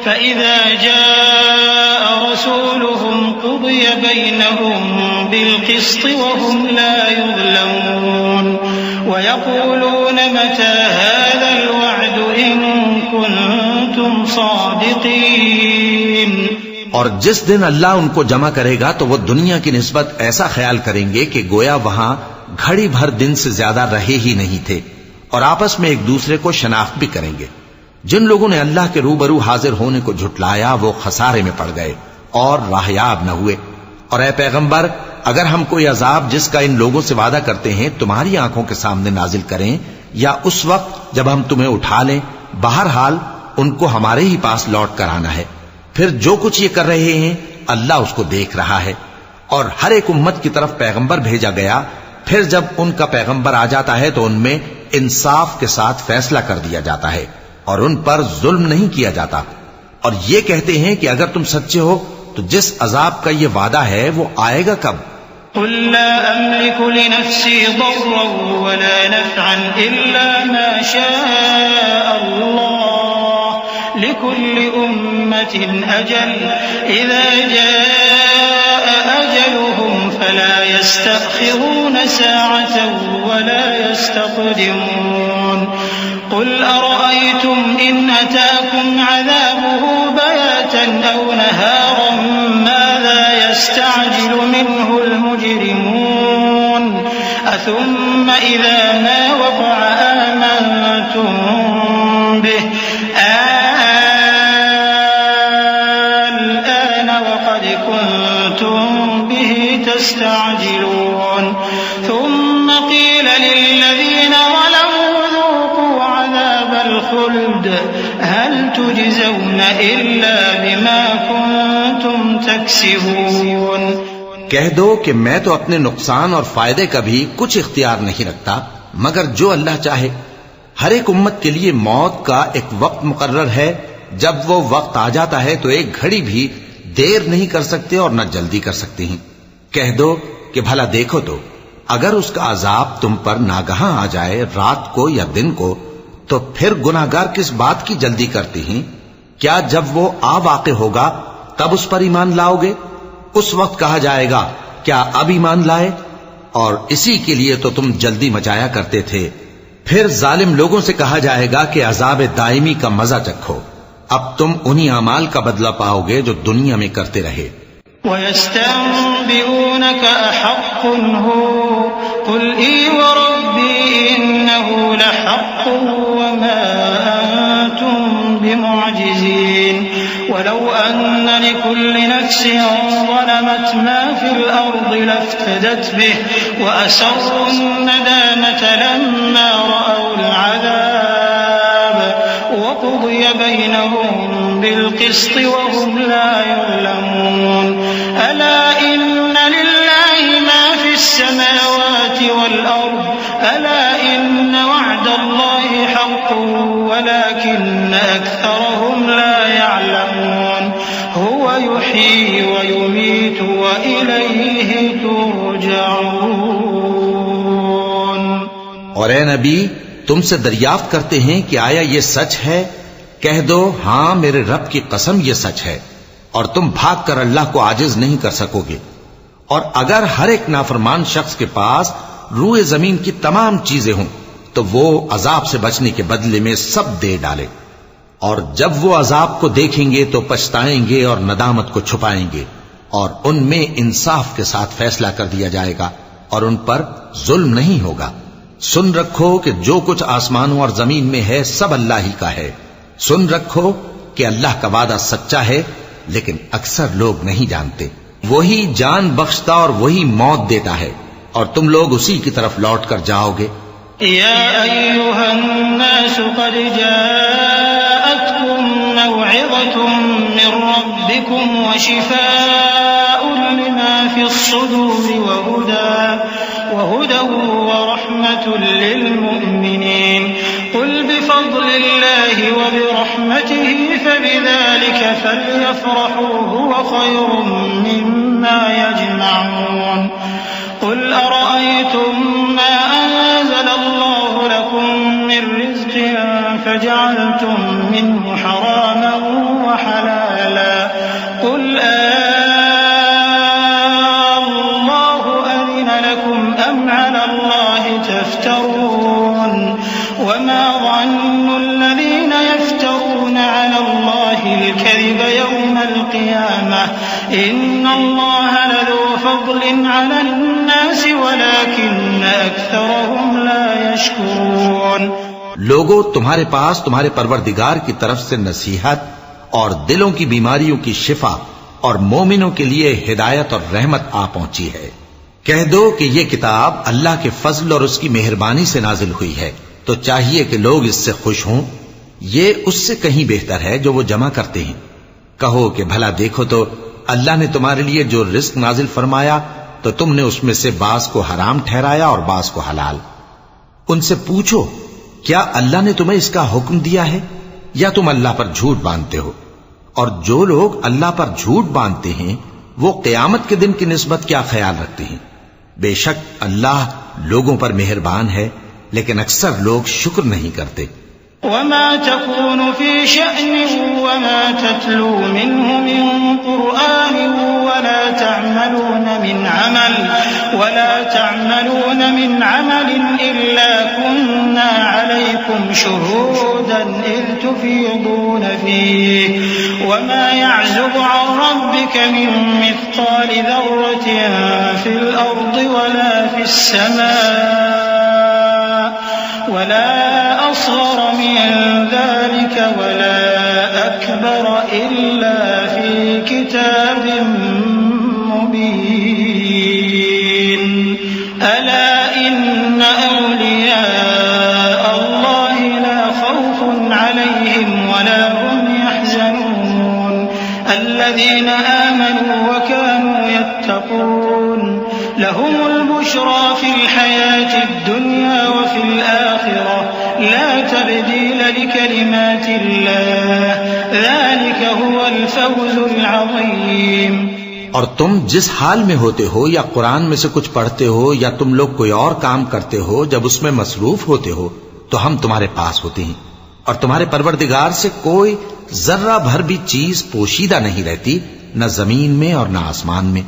فإذا جاء رسولهم قضي بينهم بالقسط وهم لا يظلمون ويقولون متى هذا الوعد إن كنتم صادقين. اور جس دن اللہ ان کو جمع کرے گا تو وہ دنیا کی نسبت ایسا خیال کریں گے کہ گویا وہاں گھڑی بھر دن سے زیادہ رہے ہی نہیں تھے، اور آپس میں ایک دوسرے کو شناخت بھی کریں گے. جن لوگوں نے اللہ کے روبرو حاضر ہونے کو جھٹلایا وہ خسارے میں پڑ گئے اور راہیاب نہ ہوئے. اور اے پیغمبر، اگر ہم کوئی عذاب جس کا ان لوگوں سے وعدہ کرتے ہیں تمہاری آنکھوں کے سامنے نازل کریں یا اس وقت جب ہم تمہیں اٹھا لیں، بہرحال ان کو ہمارے ہی پاس لوٹ کر آنا ہے. پھر جو کچھ یہ کر رہے ہیں اللہ اس کو دیکھ رہا ہے. اور ہر ایک امت کی طرف پیغمبر بھیجا گیا، پھر جب ان کا پیغمبر آ جاتا ہے تو ان میں انصاف کے ساتھ فیصلہ کر دیا جاتا ہے اور ان پر ظلم نہیں کیا جاتا. اور یہ کہتے ہیں کہ اگر تم سچے ہو تو جس عذاب کا یہ وعدہ ہے وہ آئے گا کب؟ قل لا أملك لنفسي ضرا ولا نفعا إلا ما شاء الله لكل أمة أجل إذا جاء أجلهم فلا يستأخرون ساعة ولا يستقدمون. قل أرأيتم إن أتاكم عذابه بياتا أو نهارا ماذا يستعجل منه المجرمون أثم إذا ما وقع آمنتم به الآن وقد كنتم به تستعجلون. ثم قيل للذين ظلموا ذوقوا عذاب الخلد هل تجزون إلا بما كنتم تكسبون. کہہ دو کہ میں تو اپنے نقصان اور فائدے کا بھی کچھ اختیار نہیں رکھتا مگر جو اللہ چاہے. ہر ایک امت کے لیے موت کا ایک وقت مقرر ہے، جب وہ وقت آ جاتا ہے تو ایک گھڑی بھی دیر نہیں کر سکتے اور نہ جلدی کر سکتے ہیں. کہہ دو کہ بھلا دیکھو تو اگر اس کا عذاب تم پر ناگہاں آ جائے رات کو یا دن کو تو پھر گناہگار کس بات کی جلدی کرتے ہیں؟ کیا جب وہ آ واقع ہوگا تب اس پر ایمان لاؤ گے؟ اس وقت کہا جائے گا کیا اب ایمان لائے؟ اور اسی کے لیے تو تم جلدی مچایا کرتے تھے. پھر ظالم لوگوں سے کہا جائے گا کہ عذاب دائمی کا مزہ چکھو، اب تم انہی اعمال کا بدلہ پاؤ گے جو دنیا میں کرتے رہے. وَيَسْتَنبِئُونَكَ أَحَقٌّ هُوَ قُلْ إِي وَرَبِّي إِنَّهُ لَحَقٌّ وَمَا أَنْتُمْ بِمُعْجِزِينَ. وَلَوْ أَنَّ لِكُلِّ نَفْسٍ ظَلَمَتْ مَا فِي الْأَرْضِ لَافْتَدَتْ بِهِ وَأَسَرُّوا النَّدَامَةَ لَمَّا رَأَوُا الْعَذَابَ وَقُضِيَ بَيْنَهُم بِالْقِسْطِ وَهُمْ لَا يُظْلَمُونَ. أَلَا إِنَّ لِلَّهِ مَا فِي السَّمَاوَاتِ وَالْأَرْضِ أَلَا إِنَّ وَعْدَ اللَّهِ حَقٌّ وَلَكِنَّ أَكْثَرَهُمْ لَا يَعْلَمُونَ. هُوَ يُحْيِي وَيُمِيتُ وَإِلَيْهِ تُرْجَعُونَ. اور اے نبی تم سے دریافت کرتے ہیں کہ آیا یہ سچ ہے؟ کہہ دو ہاں میرے رب کی قسم یہ سچ ہے، اور تم بھاگ کر اللہ کو عاجز نہیں کر سکو گے. اور اگر ہر ایک نافرمان شخص کے پاس روئے زمین کی تمام چیزیں ہوں تو وہ عذاب سے بچنے کے بدلے میں سب دے ڈالے، اور جب وہ عذاب کو دیکھیں گے تو پچھتائیں گے اور ندامت کو چھپائیں گے، اور ان میں انصاف کے ساتھ فیصلہ کر دیا جائے گا اور ان پر ظلم نہیں ہوگا. سن رکھو کہ جو کچھ آسمانوں اور زمین میں ہے سب اللہ ہی کا ہے. سن رکھو کہ اللہ کا وعدہ سچا ہے لیکن اکثر لوگ نہیں جانتے. وہی جان بخشتا اور وہی موت دیتا ہے اور تم لوگ اسی کی طرف لوٹ کر جاؤ گے. یا ایھا الناس قد جاءتکم موعظۃ من ربکم وشفاء لما فی الصدور وهدى ورحمة للمؤمنين. قل بفضل الله وبرحمته فبذلك فليفرحوا هو خير مما يجمعون. يسمعون قل أرأيتم ما أنزل الله لكم من رزق فجعلتم منه حراما وحلالا قل الله أذن لكم أم على الله تفترون وما ظن الذين يفترون على الله الكذب يوم القيامة إن الله لذو فضل على الناس ولكن أكثرهم لا يشكرون. لوگو تمہارے پاس تمہارے پروردگار کی طرف سے نصیحت اور دلوں کی بیماریوں کی شفا اور مومنوں کے لیے ہدایت اور رحمت آ پہنچی ہے. کہہ دو کہ یہ کتاب اللہ کے فضل اور اس کی مہربانی سے نازل ہوئی ہے تو چاہیے کہ لوگ اس سے خوش ہوں. یہ اس سے کہیں بہتر ہے جو وہ جمع کرتے ہیں. کہو کہ بھلا دیکھو تو اللہ نے تمہارے لیے جو رزق نازل فرمایا تو تم نے اس میں سے بعض کو حرام ٹھہرایا اور بعض کو حلال. ان سے پوچھو کیا اللہ نے تمہیں اس کا حکم دیا ہے یا تم اللہ پر جھوٹ باندھتے ہو؟ اور جو لوگ اللہ پر جھوٹ باندھتے ہیں وہ قیامت کے دن کی نسبت کیا خیال رکھتے ہیں؟ بے شک اللہ لوگوں پر مہربان ہے لیکن اکثر لوگ شکر نہیں کرتے. وما تكون في شأن وما تتلو منه من قرآن ولا تعملون من عمل إلا كنا عليكم شهودا إذ تفيضون فيه وما يعزب عن ربك من مثقال ذرة في الأرض ولا في السماء ولا أصغر من ذلك ولا أكبر إلا في كتاب مبين. ألا إن أولياء الله لا خوف عليهم ولا هم يحزنون الذين آمنوا وكانوا يتقون لهم البشرى في الحياة الدنيا وفي الآخرة لا تبديل لكلمات الله ذلك هو الفوز العظيم. اور تم جس حال میں ہوتے ہو یا قرآن میں سے کچھ پڑھتے ہو یا تم لوگ کوئی اور کام کرتے ہو جب اس میں مصروف ہوتے ہو تو ہم تمہارے پاس ہوتے ہیں اور تمہارے پروردگار سے کوئی ذرہ بھر بھی چیز پوشیدہ نہیں رہتی نہ زمین میں اور نہ آسمان میں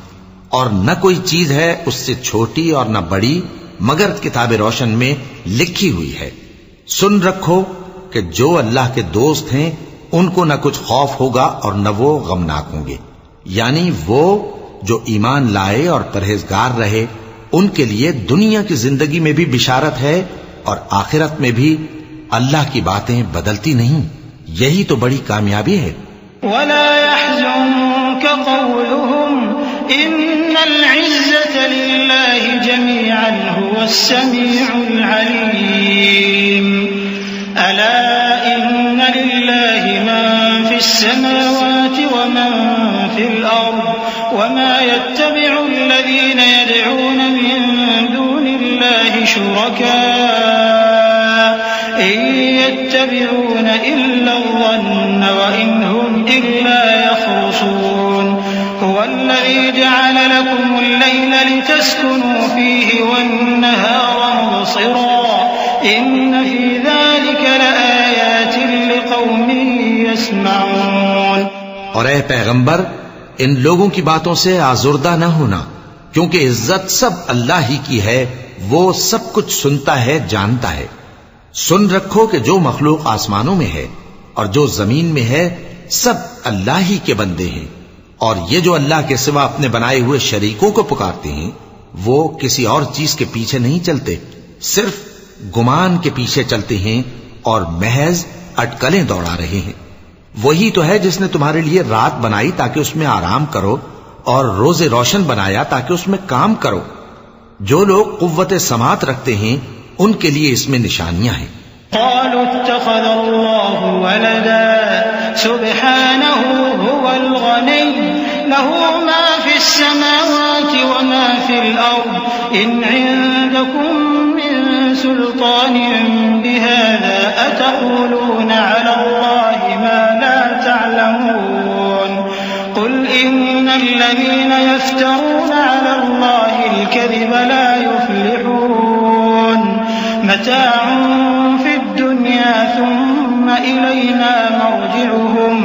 اور نہ کوئی چیز ہے اس سے چھوٹی اور نہ بڑی مگر کتاب روشن میں لکھی ہوئی ہے. سن رکھو کہ جو اللہ کے دوست ہیں ان کو نہ کچھ خوف ہوگا اور نہ وہ غمناک ہوں گے. یعنی وہ جو ایمان لائے اور پرہیزگار رہے ان کے لیے دنیا کی زندگی میں بھی بشارت ہے اور آخرت میں بھی اللہ کی باتیں بدلتی نہیں. یہی تو بڑی کامیابی ہے. ولا يحزنك قولهم إن العزة لله جميعا هو السميع العليم. ألا إن لله من في السماوات ومن في الأرض وما يتبع الذين يدعون من دون الله شركاء إن يتبعون إلا الظن وإن هم إلا يخرصون. هو الذي جعل لكم الليل لتسكنوا فيه والنهار مبصرا إن في ذلك لآيات لقوم يسمعون. اور اے پیغمبر ان لوگوں کی باتوں سے آزردہ نہ ہونا کیونکہ عزت سب اللہ ہی کی ہے. وہ سب کچھ سنتا ہے جانتا ہے. سن رکھو کہ جو مخلوق آسمانوں میں ہے اور جو زمین میں ہے سب اللہ ہی کے بندے ہیں اور یہ جو اللہ کے سوا اپنے بنائے ہوئے شریکوں کو پکارتے ہیں وہ کسی اور چیز کے پیچھے نہیں چلتے صرف گمان کے پیچھے چلتے ہیں اور محض اٹکلیں دوڑا رہے ہیں. وہی تو ہے جس نے تمہارے لیے رات بنائی تاکہ اس میں آرام کرو اور روز روشن بنایا تاکہ اس میں کام کرو. جو لوگ قوت سماعت رکھتے ہیں ان کے لیے اس میں نشانیاں ہیں. قالوا اتخذ الله ولدا سبحانه هو الغني له ما في السماوات وما في الأرض إن عندكم من سلطان بهذا أتقولون على الله ما لا تعلمون. قل إن إن الذين يفترون على الله الكذب لا يفلحون متاع في الدنيا ثم إلينا مرجعهم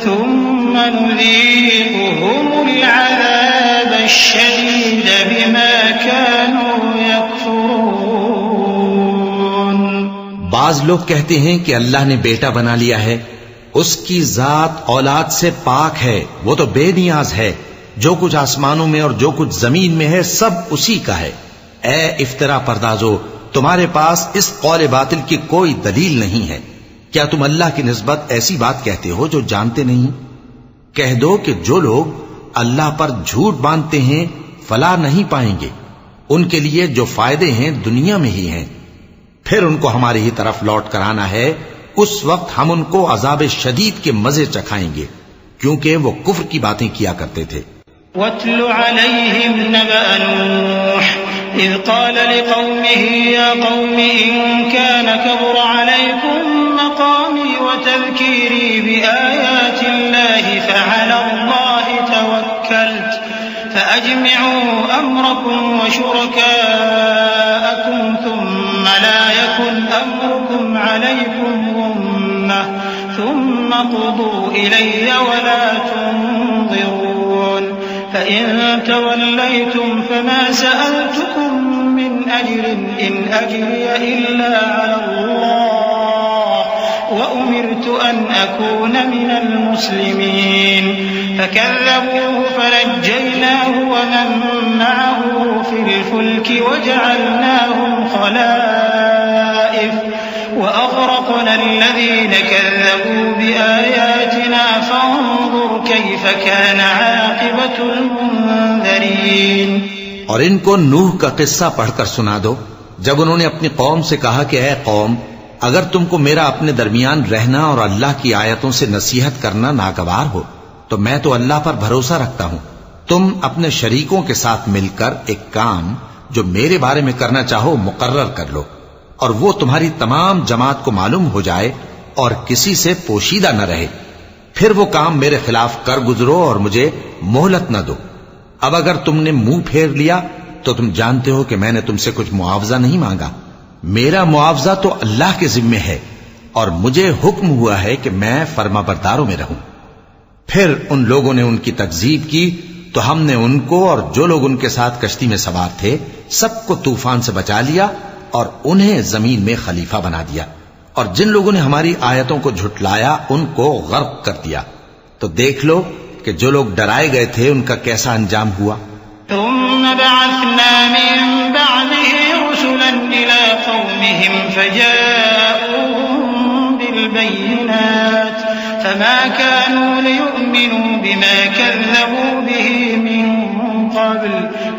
ثم نذيقهم العذاب الشديد بما كانوا يكفرون. بعض لوگ کہتے ہیں کہ اللہ نے بیٹا بنا لیا ہے. اس کی ذات اولاد سے پاک ہے، وہ تو بے نیاز ہے. جو کچھ آسمانوں میں اور جو کچھ زمین میں ہے سب اسی کا ہے. اے افطرا پردازو، تمہارے پاس اس قول باطل کی کوئی دلیل نہیں ہے. کیا تم اللہ کی نسبت ایسی بات کہتے ہو جو جانتے نہیں؟ کہہ دو کہ جو لوگ اللہ پر جھوٹ باندھتے ہیں فلاح نہیں پائیں گے. ان کے لیے جو فائدے ہیں دنیا میں ہی ہیں، پھر ان کو ہماری ہی طرف لوٹ کر آنا ہے. اس وقت ہم ان کو عذاب شدید کے مزے چکھائیں گے کیونکہ وہ کفر کی باتیں کیا کرتے تھے. وَاتْلُ عَلَيْهِمْ نَبَأَ نُوحٍ إِذْ قَالَ لِقَوْمِهِ يَا قَوْمِ إِن كَانَ كَبُرَ عَلَيْكُمْ مَقَامِي وَتَذْكِيرِي بِآيَاتِ اللَّهِ فَعَلَى اللَّهِ تَوَكَّلْتُ فَأَجْمِعُوا أَمْرَكُمْ وَشُرَكَاءَكُمْ ثُمَّ لَا يَكُنْ أَمْرُكُمْ عَلَيْكُمْ غُمَّةً ثُمَّ قُضُوا إِلَيَّ وَلَا تُنظِرُونَ. فَإِن تَوَلَّيْتُمْ فَمَا سَأَلْتُكُم مِّنْ أَجْرٍ إِنْ أَجْرِيَ إِلَّا عَلَى اللَّهِ وَأُمِرْتُ أَنْ أَكُونَ مِنَ الْمُسْلِمِينَ. فَكَذَّبُوهُ فَنَجَّيْنَاهُ وَمَن مَّعَهُ فِي الْفُلْكِ وَجَعَلْنَاهُمْ خَلَائِفَ وَأَغْرَقْنَا الَّذِينَ كَذَّبُوا بِآيَاتِنَا فَانظُرْ كَيْفَ كَانَ عَاقِبَةُ الْمُنذَرِينَ. اور ان کو نوح کا قصہ پڑھ کر سنا دو جب انہوں نے اپنی قوم سے کہا کہ اے قوم، اگر تم کو میرا اپنے درمیان رہنا اور اللہ کی آیتوں سے نصیحت کرنا ناگوار ہو تو میں تو اللہ پر بھروسہ رکھتا ہوں. تم اپنے شریکوں کے ساتھ مل کر ایک کام جو میرے بارے میں کرنا چاہو مقرر کر لو، اور وہ تمہاری تمام جماعت کو معلوم ہو جائے اور کسی سے پوشیدہ نہ رہے. پھر وہ کام میرے خلاف کر گزرو اور مجھے مہلت نہ دو. اب اگر تم نے منہ پھیر لیا تو تم جانتے ہو کہ میں نے تم سے کچھ معاوضہ نہیں مانگا. میرا معاوضہ تو اللہ کے ذمے ہے اور مجھے حکم ہوا ہے کہ میں فرما برداروں میں رہوں. پھر ان لوگوں نے ان کی تکذیب کی تو ہم نے ان کو اور جو لوگ ان کے ساتھ کشتی میں سوار تھے سب کو طوفان سے بچا لیا اور انہیں زمین میں خلیفہ بنا دیا. اور جن لوگوں نے ہماری آیتوں کو جھٹلایا ان کو غرق کر دیا. تو دیکھ لو کہ جو لوگ ڈرائے گئے تھے ان کا کیسا انجام ہوا. ثم بعثنا من بعده رسلا إلى قومهم فجاءوهم بالبينات فما كانوا ليؤمنوا بما كذبوا به من قبل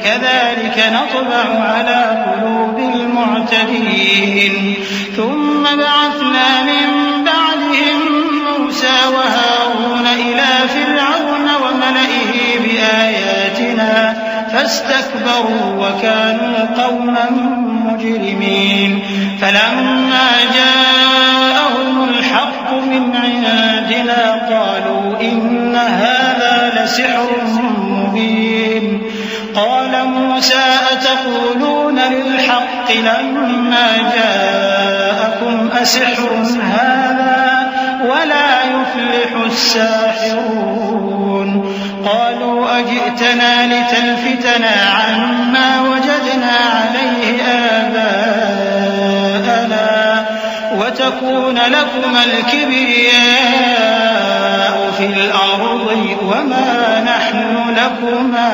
كذلك نطبع على قلوب المعتدين. ثم بعثنا من بعدهم موسى وهارون إلى فرعون وملئه بآياتنا فاستكبروا وكانوا قوما مجرمين. فلما جاءهم الحق من عندنا قالوا إن هذا لسحر مبين. قال موسى أتقولون للحق لما جاءكم أسحر هذا ولا يفلح الساحرون. قالوا أجئتنا لتلفتنا عما وجدنا عليه آباءنا وتكون لكما الكبرياء في الأرض وما نحن لكما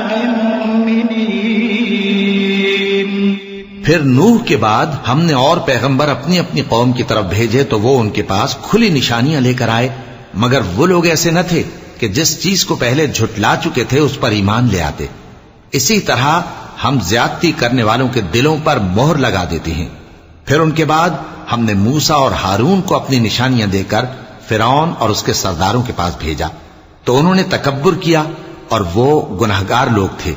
بمؤمنين. پھر نوح کے بعد ہم نے اور پیغمبر اپنی اپنی قوم کی طرف بھیجے تو وہ ان کے پاس کھلی نشانیاں لے کر آئے، مگر وہ لوگ ایسے نہ تھے کہ جس چیز کو پہلے جھٹلا چکے تھے اس پر ایمان لے آتے. اسی طرح ہم زیادتی کرنے والوں کے دلوں پر مہر لگا دیتے ہیں. پھر ان کے بعد ہم نے موسیٰ اور ہارون کو اپنی نشانیاں دے کر فرعون اور اس کے سرداروں کے پاس بھیجا تو انہوں نے تکبر کیا اور وہ گناہگار لوگ تھے.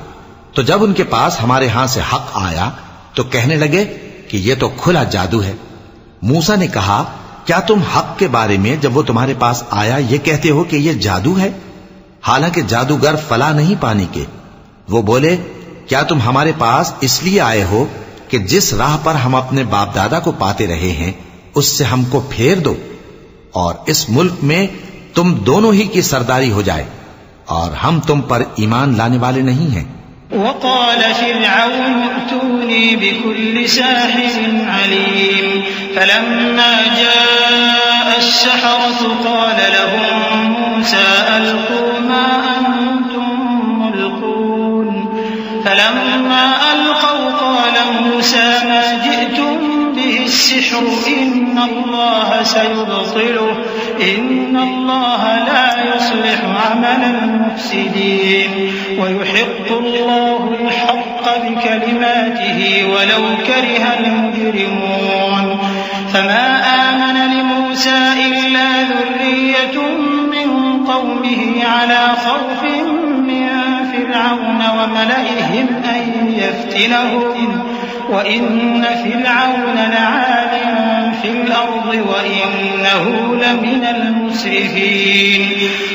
تو جب ان کے پاس ہمارے ہاں سے حق آیا تو کہنے لگے کہ یہ تو کھلا جادو ہے. موسیٰ نے کہا کیا تم حق کے بارے میں جب وہ تمہارے پاس آیا یہ کہتے ہو کہ یہ جادو ہے؟ حالانکہ جادوگر فلاح نہیں پانے کے۔ وہ بولے کیا تم ہمارے پاس اس لیے آئے ہو کہ جس راہ پر ہم اپنے باپ دادا کو پاتے رہے ہیں اس سے ہم کو پھیر دو اور اس ملک میں تم دونوں ہی کی سرداری ہو جائے، اور ہم تم پر ایمان لانے والے نہیں ہیں۔ وقال فرعون ائتوني بكل ساحر عليم فلما جاء السحرة قال لهم موسى ألقوا ما أنتم ملقون فلما ألقوا قال موسى ما جئتم به السحر إن الله سيبطله إن الله لا يصلح عمل المفسدين ويحق الله الحق بكلماته ولو كره المجرمون فما آمن لموسى إلا ذرية من قومه على خوف من فرعون وملئهم أن يفتنهم وإن فرعون لعال في الأرض وإنه لمن المسرفين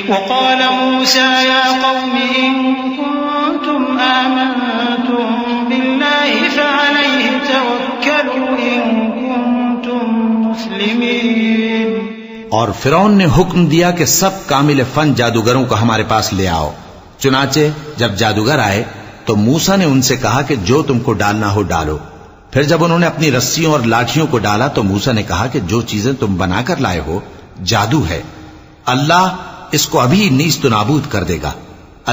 وقال موسى يا قوم إن كنتم آمنتم بالله فعليه توكلوا إن كنتم مسلمين۔ اور فرعون نے حکم دیا کہ سب کامل فن جادوگروں کو ہمارے پاس لے آؤ۔ چنانچہ جب جادوگر آئے تو موسیٰ نے ان سے کہا کہ جو تم کو ڈالنا ہو ڈالو۔ پھر جب انہوں نے اپنی رسیوں اور لاٹھیوں کو ڈالا تو موسیٰ نے کہا کہ جو چیزیں تم بنا کر لائے ہو جادو ہے، اللہ اس کو ابھی نیست و نابود کر دے گا۔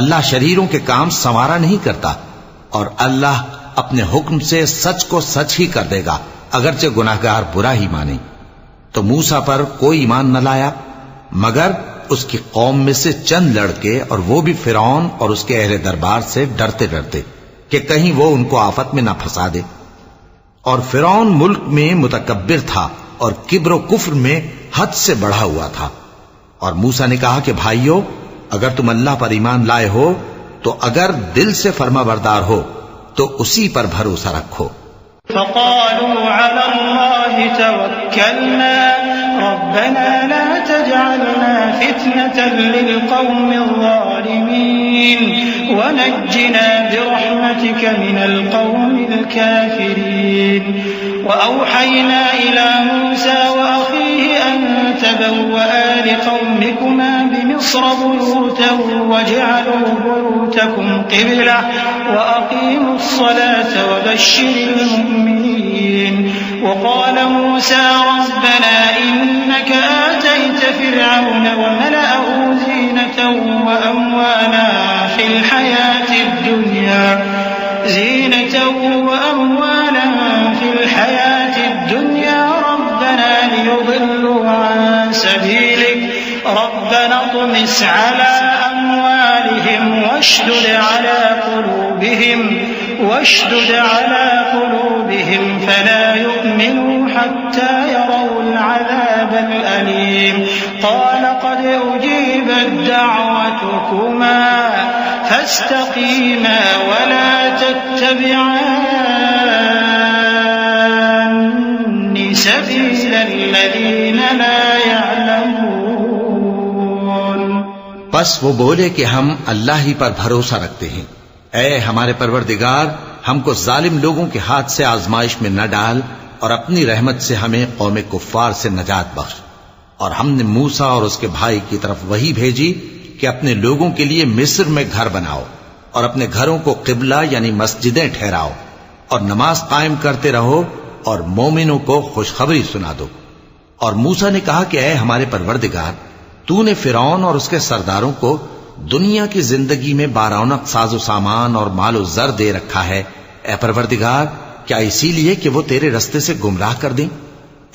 اللہ شریروں کے کام سنوارا نہیں کرتا، اور اللہ اپنے حکم سے سچ کو سچ ہی کر دے گا اگرچہ گناہگار برا ہی مانے۔ تو موسیٰ پر کوئی ایمان نہ لایا مگر اس کی قوم میں سے چند لڑکے، اور وہ بھی فرعون اور اس کے اہل دربار سے ڈرتے ڈرتے کہ کہیں وہ ان کو آفت میں نہ پھنسا دے۔ اور فرعون ملک میں متکبر تھا اور کبر و کفر میں حد سے بڑھا ہوا تھا۔ اور موسیٰ نے کہا کہ بھائیو اگر تم اللہ پر ایمان لائے ہو تو اگر دل سے فرما بردار ہو تو اسی پر بھروسہ رکھو۔ فقالوا على الله توكلنا ربنا لا تجعلنا فتنة للقوم الظالمين ونجنا برحمتك من القوم الكافرين وأوحينا إلى موسى وأخيه أن تبوأ لقومكما بمصر بيوتا واجعلوا بيوتكم قبلة وأقيموا الصلاة وبشر المؤمنين وقال موسى ربنا إنك آتيت فرعون وملأه زينة وأموالا في الحياة الدنيا ربنا ليضلوا عن سبيلك ربنا اطمس على أموالهم واشدد على قلوبهم فلا يؤمنوا حتى يروا العذاب الأليم قال قد أجيبت دعوتكما فاستقيما ولا تتبعان سبيل الذين لا يعلمون۔ بس وہ بولے کہ ہم اللہ ہی پر بھروسہ رکھتے ہیں، اے ہمارے پروردگار ہم کو ظالم لوگوں کے ہاتھ سے آزمائش میں نہ ڈال اور اپنی رحمت سے ہمیں قوم کفار سے نجات بخش۔ اور ہم نے موسیٰ اور اس کے بھائی کی طرف وحی بھیجی کہ اپنے لوگوں کے لیے مصر میں گھر بناؤ اور اپنے گھروں کو قبلہ یعنی مسجدیں ٹھہراؤ اور نماز قائم کرتے رہو اور مومنوں کو خوشخبری سنا دو۔ اور موسیٰ نے کہا کہ اے ہمارے پروردگار تو نے فرعون اور اس کے سرداروں کو دنیا کی زندگی میں بارونق ساز و سامان اور مال و زر دے رکھا ہے، اے پروردگار کیا اسی لیے کہ وہ تیرے رستے سے گمراہ کر دیں؟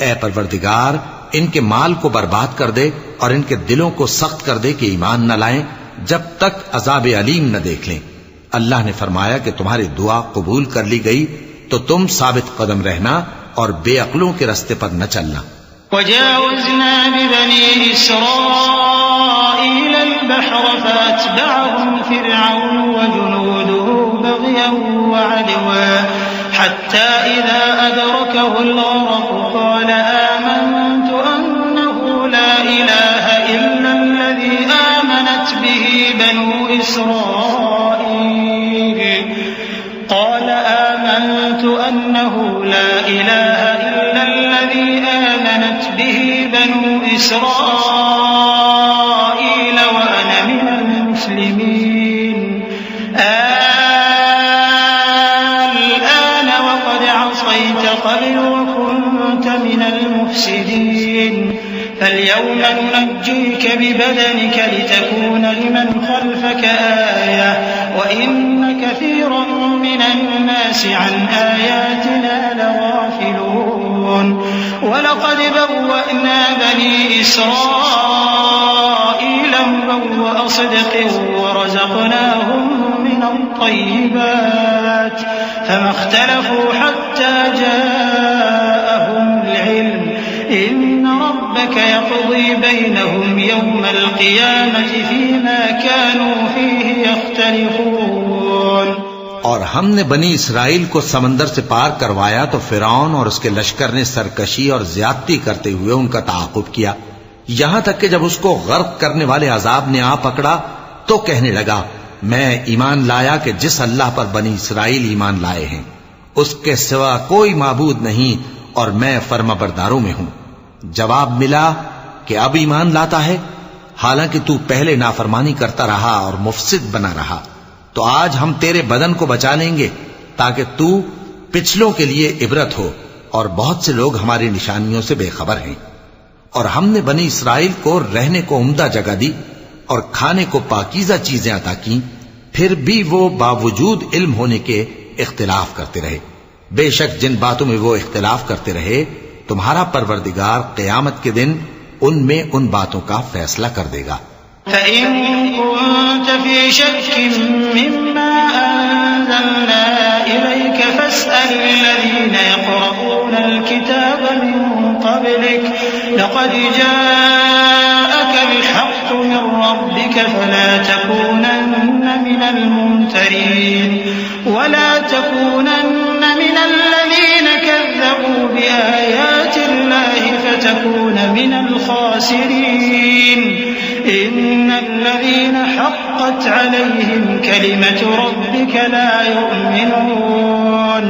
اے پروردگار ان کے مال کو برباد کر دے اور ان کے دلوں کو سخت کر دے کہ ایمان نہ لائیں جب تک عذاب علیم نہ دیکھ لیں۔ اللہ نے فرمایا کہ تمہاری دعا قبول کر لی گئی تو تم ثابت قدم رہنا اور بے عقلوں کے رستے پر نہ چلنا۔ وجاوزنا ببني إسرائيل البحر فأتبعهم فرعون وجنوده بغيا وعدوا حتى إذا أدركه الغرق قال آمنت أنه لا إله إلا الذي آمنت به بنو إسرائيل قال آمنت أنه لا إله إلا الذي آمنت به بنو إسرائيل وأنا من المسلمين الآن وقد عصيت قبل وكنت من المفسدين فاليوم ننجيك ببدنك لتكون لمن خلفك آية وإن كثيرا من الناس عن آياتنا لغافلون ولقد بوأنا بني إسرائيل مبوأ صدق ورزقناهم من الطيبات فما اختلفوا حتى جاءهم العلم إن ربك يقضي بينهم يوم القيامة فيما كانوا فيه يختلفون. اور ہم نے بنی اسرائیل کو سمندر سے پار کروایا تو فرعون اور اس کے لشکر نے سرکشی اور زیادتی کرتے ہوئے ان کا تعاقب کیا، یہاں تک کہ جب اس کو غرق کرنے والے عذاب نے آ پکڑا تو کہنے لگا میں ایمان لایا کہ جس اللہ پر بنی اسرائیل ایمان لائے ہیں اس کے سوا کوئی معبود نہیں اور میں فرما برداروں میں ہوں. جواب ملا کہ اب ایمان لاتا ہے حالانکہ تو پہلے نافرمانی کرتا رہا اور مفسد بنا رہا، تو آج ہم تیرے بدن کو بچا لیں گے تاکہ تو پچھلوں کے لیے عبرت ہو، اور بہت سے لوگ ہماری نشانیوں سے بے خبر ہیں. اور ہم نے بنی اسرائیل کو رہنے کو عمدہ جگہ دی اور کھانے کو پاکیزہ چیزیں عطا کی، پھر بھی وہ باوجود علم ہونے کے اختلاف کرتے رہے. بے شک جن باتوں میں وہ اختلاف کرتے رہے تمہارا پروردگار قیامت کے دن ان میں ان باتوں کا فیصلہ کر دے گا. فَإِن كُنتَ فِي شَكٍّ مِّمَّا أَنزَلْنَا إِلَيْكَ فَاسْأَلِ الَّذِينَ يَقْرَؤُونَ الْكِتَابَ مِن قَبْلِكَ لَقَدْ جَاءَكَ الْحَقُّ مِن رَّبِّكَ فَلَا تَكُونَنَّ مِنَ الْمُمْتَرِينَ وَلَا تَكُونَنَّ مِنَ الَّذِينَ كَذَّبُوا بِآيَاتِ اللَّهِ فَتَكُونَ مِنَ الْخَاسِرِينَ. إن الذين حقت عليهم كلمة ربك لا يؤمنون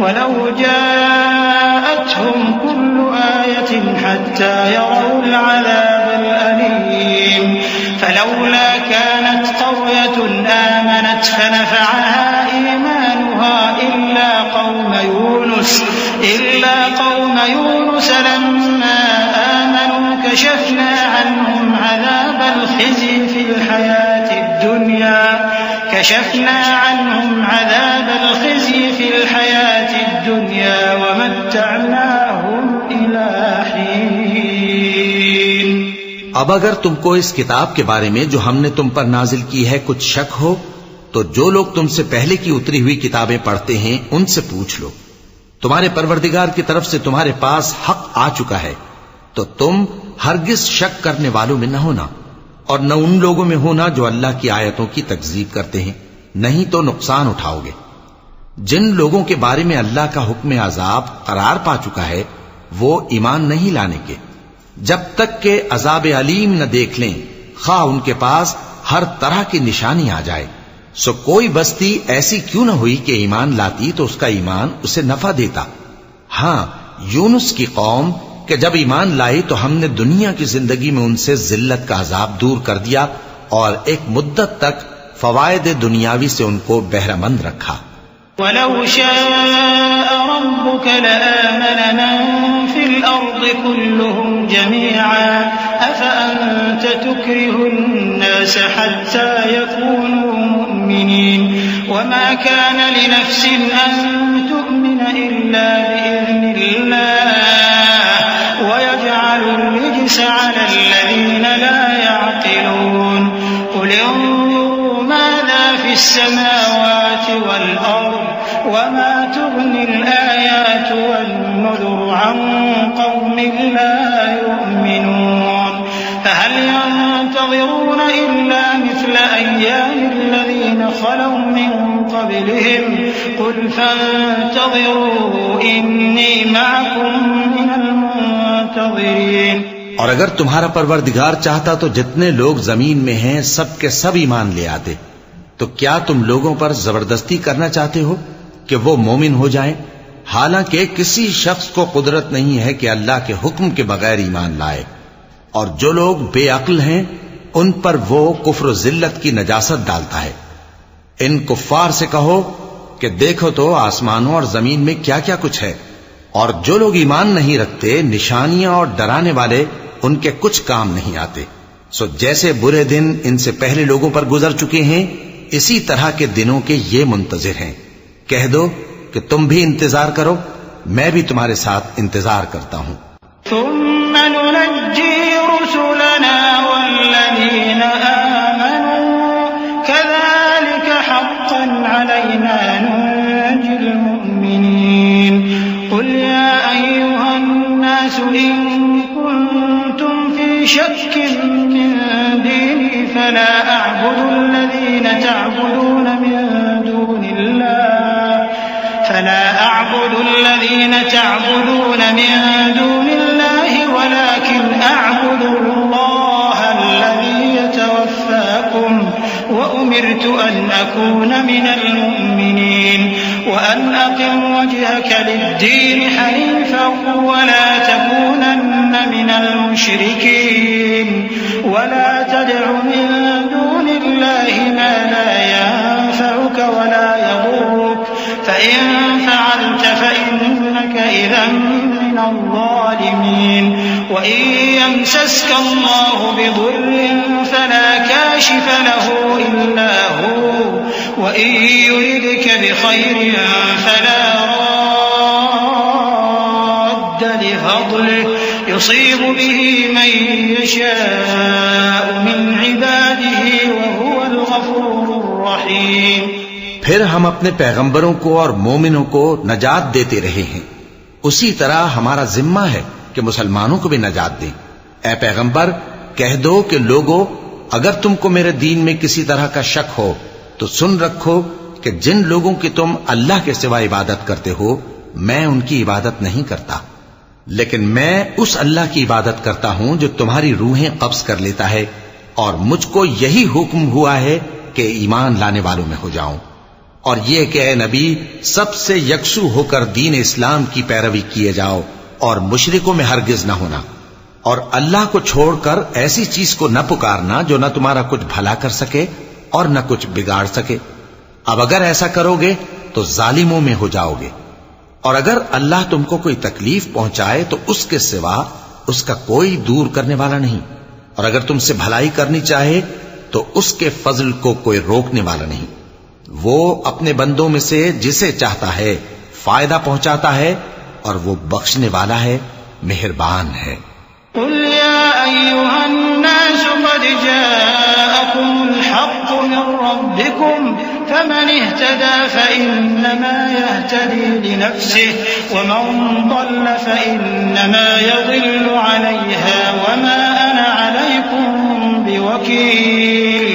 ولو جاءتهم كل آية حتى يروا العذاب الأليم فلولا كانت قرية آمنت فنفعها إيمانها إلا قوم يونس لما آمنوا كشفنا عنهم عذاب الخزي في الحياة الدنيا ومتعناهم إلى حين. اب اگر تم کو اس کتاب کے بارے میں جو ہم نے تم پر نازل کی ہے کچھ شک ہو تو جو لوگ تم سے پہلے کی اتری ہوئی کتابیں پڑھتے ہیں ان سے پوچھ لو. تمہارے پروردگار کی طرف سے تمہارے پاس حق آ چکا ہے تو تم ہرگز شک کرنے والوں میں نہ ہونا اور نہ ان لوگوں میں ہونا جو اللہ کی آیتوں کی تکذیب کرتے ہیں، نہیں تو نقصان اٹھاؤ گے. جن لوگوں کے بارے میں اللہ کا حکم عذاب قرار پا چکا ہے وہ ایمان نہیں لانے کے جب تک کہ عذاب علیم نہ دیکھ لیں، خواہ ان کے پاس ہر طرح کی نشانی آ جائے. سو کوئی بستی ایسی کیوں نہ ہوئی کہ ایمان لاتی تو اس کا ایمان اسے نفع دیتا. ہاں یونس کی قوم کہ جب ایمان لائی تو ہم نے دنیا کی زندگی میں ان سے ذلت کا عذاب دور کر دیا اور ایک مدت تک فوائد دنیاوی سے ان کو بہرہ مند رکھا. وَلَوْ شَاءَ رَبُّكَ لَآمَنَ مَن فِي الْأَرْضِ كُلُّهُمْ جَمِيعًا أَفَأَنتَ تُكْرِهُ النَّاسَ حَتَّى يَكُونُوا مُؤْمِنِينَ وَمَا كَانَ لِنَفْسٍ أَن تُؤْمِنَ إِلَّا بِإِذْنِ اللَّهِ وَيَجْعَلُ الرِّجْسَ عَلَى الَّذِينَ لَا يَعْقِلُونَ. قُلِ انظُرُوا مَاذَا فِي السَّمَاوَاتِ وَالْأَرْضِ وَمَا تُغْنِي الْآيَاتُ وَالنُّذُرُ عَن قَوْمٍ لَّا يُؤْمِنُونَ. فَهَلْ يَنتَظِرُونَ إِلَّا مِثْلَ أَيَّامِ الَّذِينَ خَلَوْا مِن قَبْلِهِمْ قُلْ فَانتَظِرُوا إِنِّي مَعَكُم مِّنَ الْمُنتَظِرِينَ. اور اگر تمہارا پروردگار چاہتا تو جتنے لوگ زمین میں ہیں سب کے سب ایمان لے آتے. تو کیا تم لوگوں پر زبردستی کرنا چاہتے ہو کہ وہ مومن ہو جائیں؟ حالانکہ کسی شخص کو قدرت نہیں ہے کہ اللہ کے حکم کے بغیر ایمان لائے. اور جو لوگ بے عقل ہیں ان پر وہ کفر و ذلت کی نجاست ڈالتا ہے. ان کفار سے کہو کہ دیکھو تو آسمانوں اور زمین میں کیا کیا کچھ ہے، اور جو لوگ ایمان نہیں رکھتے نشانیاں اور ڈرانے والے ان کے کچھ کام نہیں آتے. سو جیسے برے دن ان سے پہلے لوگوں پر گزر چکے ہیں اسی طرح کے دنوں کے یہ منتظر ہیں. کہہ دو کہ تم بھی انتظار کرو، میں بھی تمہارے ساتھ انتظار کرتا ہوں. ثم ننجي رسلنا والذين آمنوا كذلك حقا علينا ننجي المؤمنين. قل يا أيها الناس إن كنتم في شك من ديني فلا أعبد الذين تعبدون من دون الله ولكن أعبد الله الذي يتوفاكم وأمرت أن أكون من المؤمنين وأن أقم وجهك للدين حنيفا ولا تكونن من المشركين ولا تدع من دون الله ما لا ينفعك ولا يضرك فإن فعلت فإنك إذا من الظالمين. وإن يمسسك الله بضر فلا كاشف له إلا هو وإن يردك بخير فلا راد لفضله يصيب به من يشاء من عباده وهو الغفور الرحيم. پھر ہم اپنے پیغمبروں کو اور مومنوں کو نجات دیتے رہے ہیں، اسی طرح ہمارا ذمہ ہے کہ مسلمانوں کو بھی نجات دیں. اے پیغمبر کہہ دو کہ لوگو اگر تم کو میرے دین میں کسی طرح کا شک ہو تو سن رکھو کہ جن لوگوں کی تم اللہ کے سوا عبادت کرتے ہو میں ان کی عبادت نہیں کرتا، لیکن میں اس اللہ کی عبادت کرتا ہوں جو تمہاری روحیں قبض کر لیتا ہے، اور مجھ کو یہی حکم ہوا ہے کہ ایمان لانے والوں میں ہو جاؤں. اور یہ کہ اے نبی سب سے یکسو ہو کر دین اسلام کی پیروی کیے جاؤ اور مشرکوں میں ہرگز نہ ہونا، اور اللہ کو چھوڑ کر ایسی چیز کو نہ پکارنا جو نہ تمہارا کچھ بھلا کر سکے اور نہ کچھ بگاڑ سکے. اب اگر ایسا کرو گے تو ظالموں میں ہو جاؤ گے، اور اگر اللہ تم کو کوئی تکلیف پہنچائے تو اس کے سوا اس کا کوئی دور کرنے والا نہیں، اور اگر تم سے بھلائی کرنی چاہے تو اس کے فضل کو کوئی روکنے والا نہیں. وہ اپنے بندوں میں سے جسے چاہتا ہے فائدہ پہنچاتا ہے اور وہ بخشنے والا ہے، مہربان ہے. قل يا أيها الناس قد جاءكم الحق من ربكم فمن اهتدى فإنما يهتدي لنفسه ومن ضل فإنما يضل عليها وما أنا عليكم بوكيل.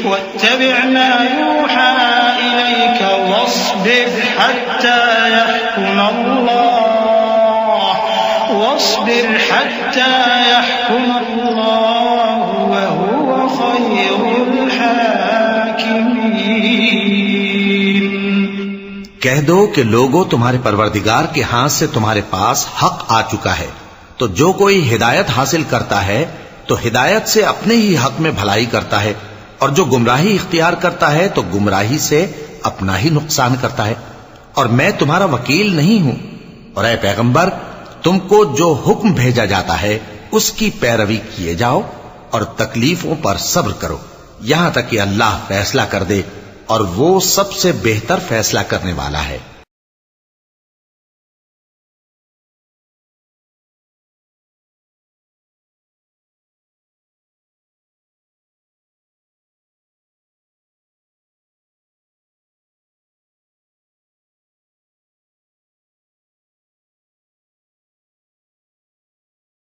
واتبع ما يوحى إليك واصبر حتى يحكم الله وهو خير الحاكمين. کہہ دو کہ لوگوں تمہارے پروردگار کے ہاتھ سے تمہارے پاس حق آ چکا ہے، تو جو کوئی ہدایت حاصل کرتا ہے تو ہدایت سے اپنے ہی حق میں بھلائی کرتا ہے، اور جو گمراہی اختیار کرتا ہے تو گمراہی سے اپنا ہی نقصان کرتا ہے. اور میں تمہارا وکیل نہیں ہوں. اور اے پیغمبر تم کو جو حکم بھیجا جاتا ہے اس کی پیروی کیے جاؤ اور تکلیفوں پر صبر کرو یہاں تک کہ اللہ فیصلہ کر دے، اور وہ سب سے بہتر فیصلہ کرنے والا ہے.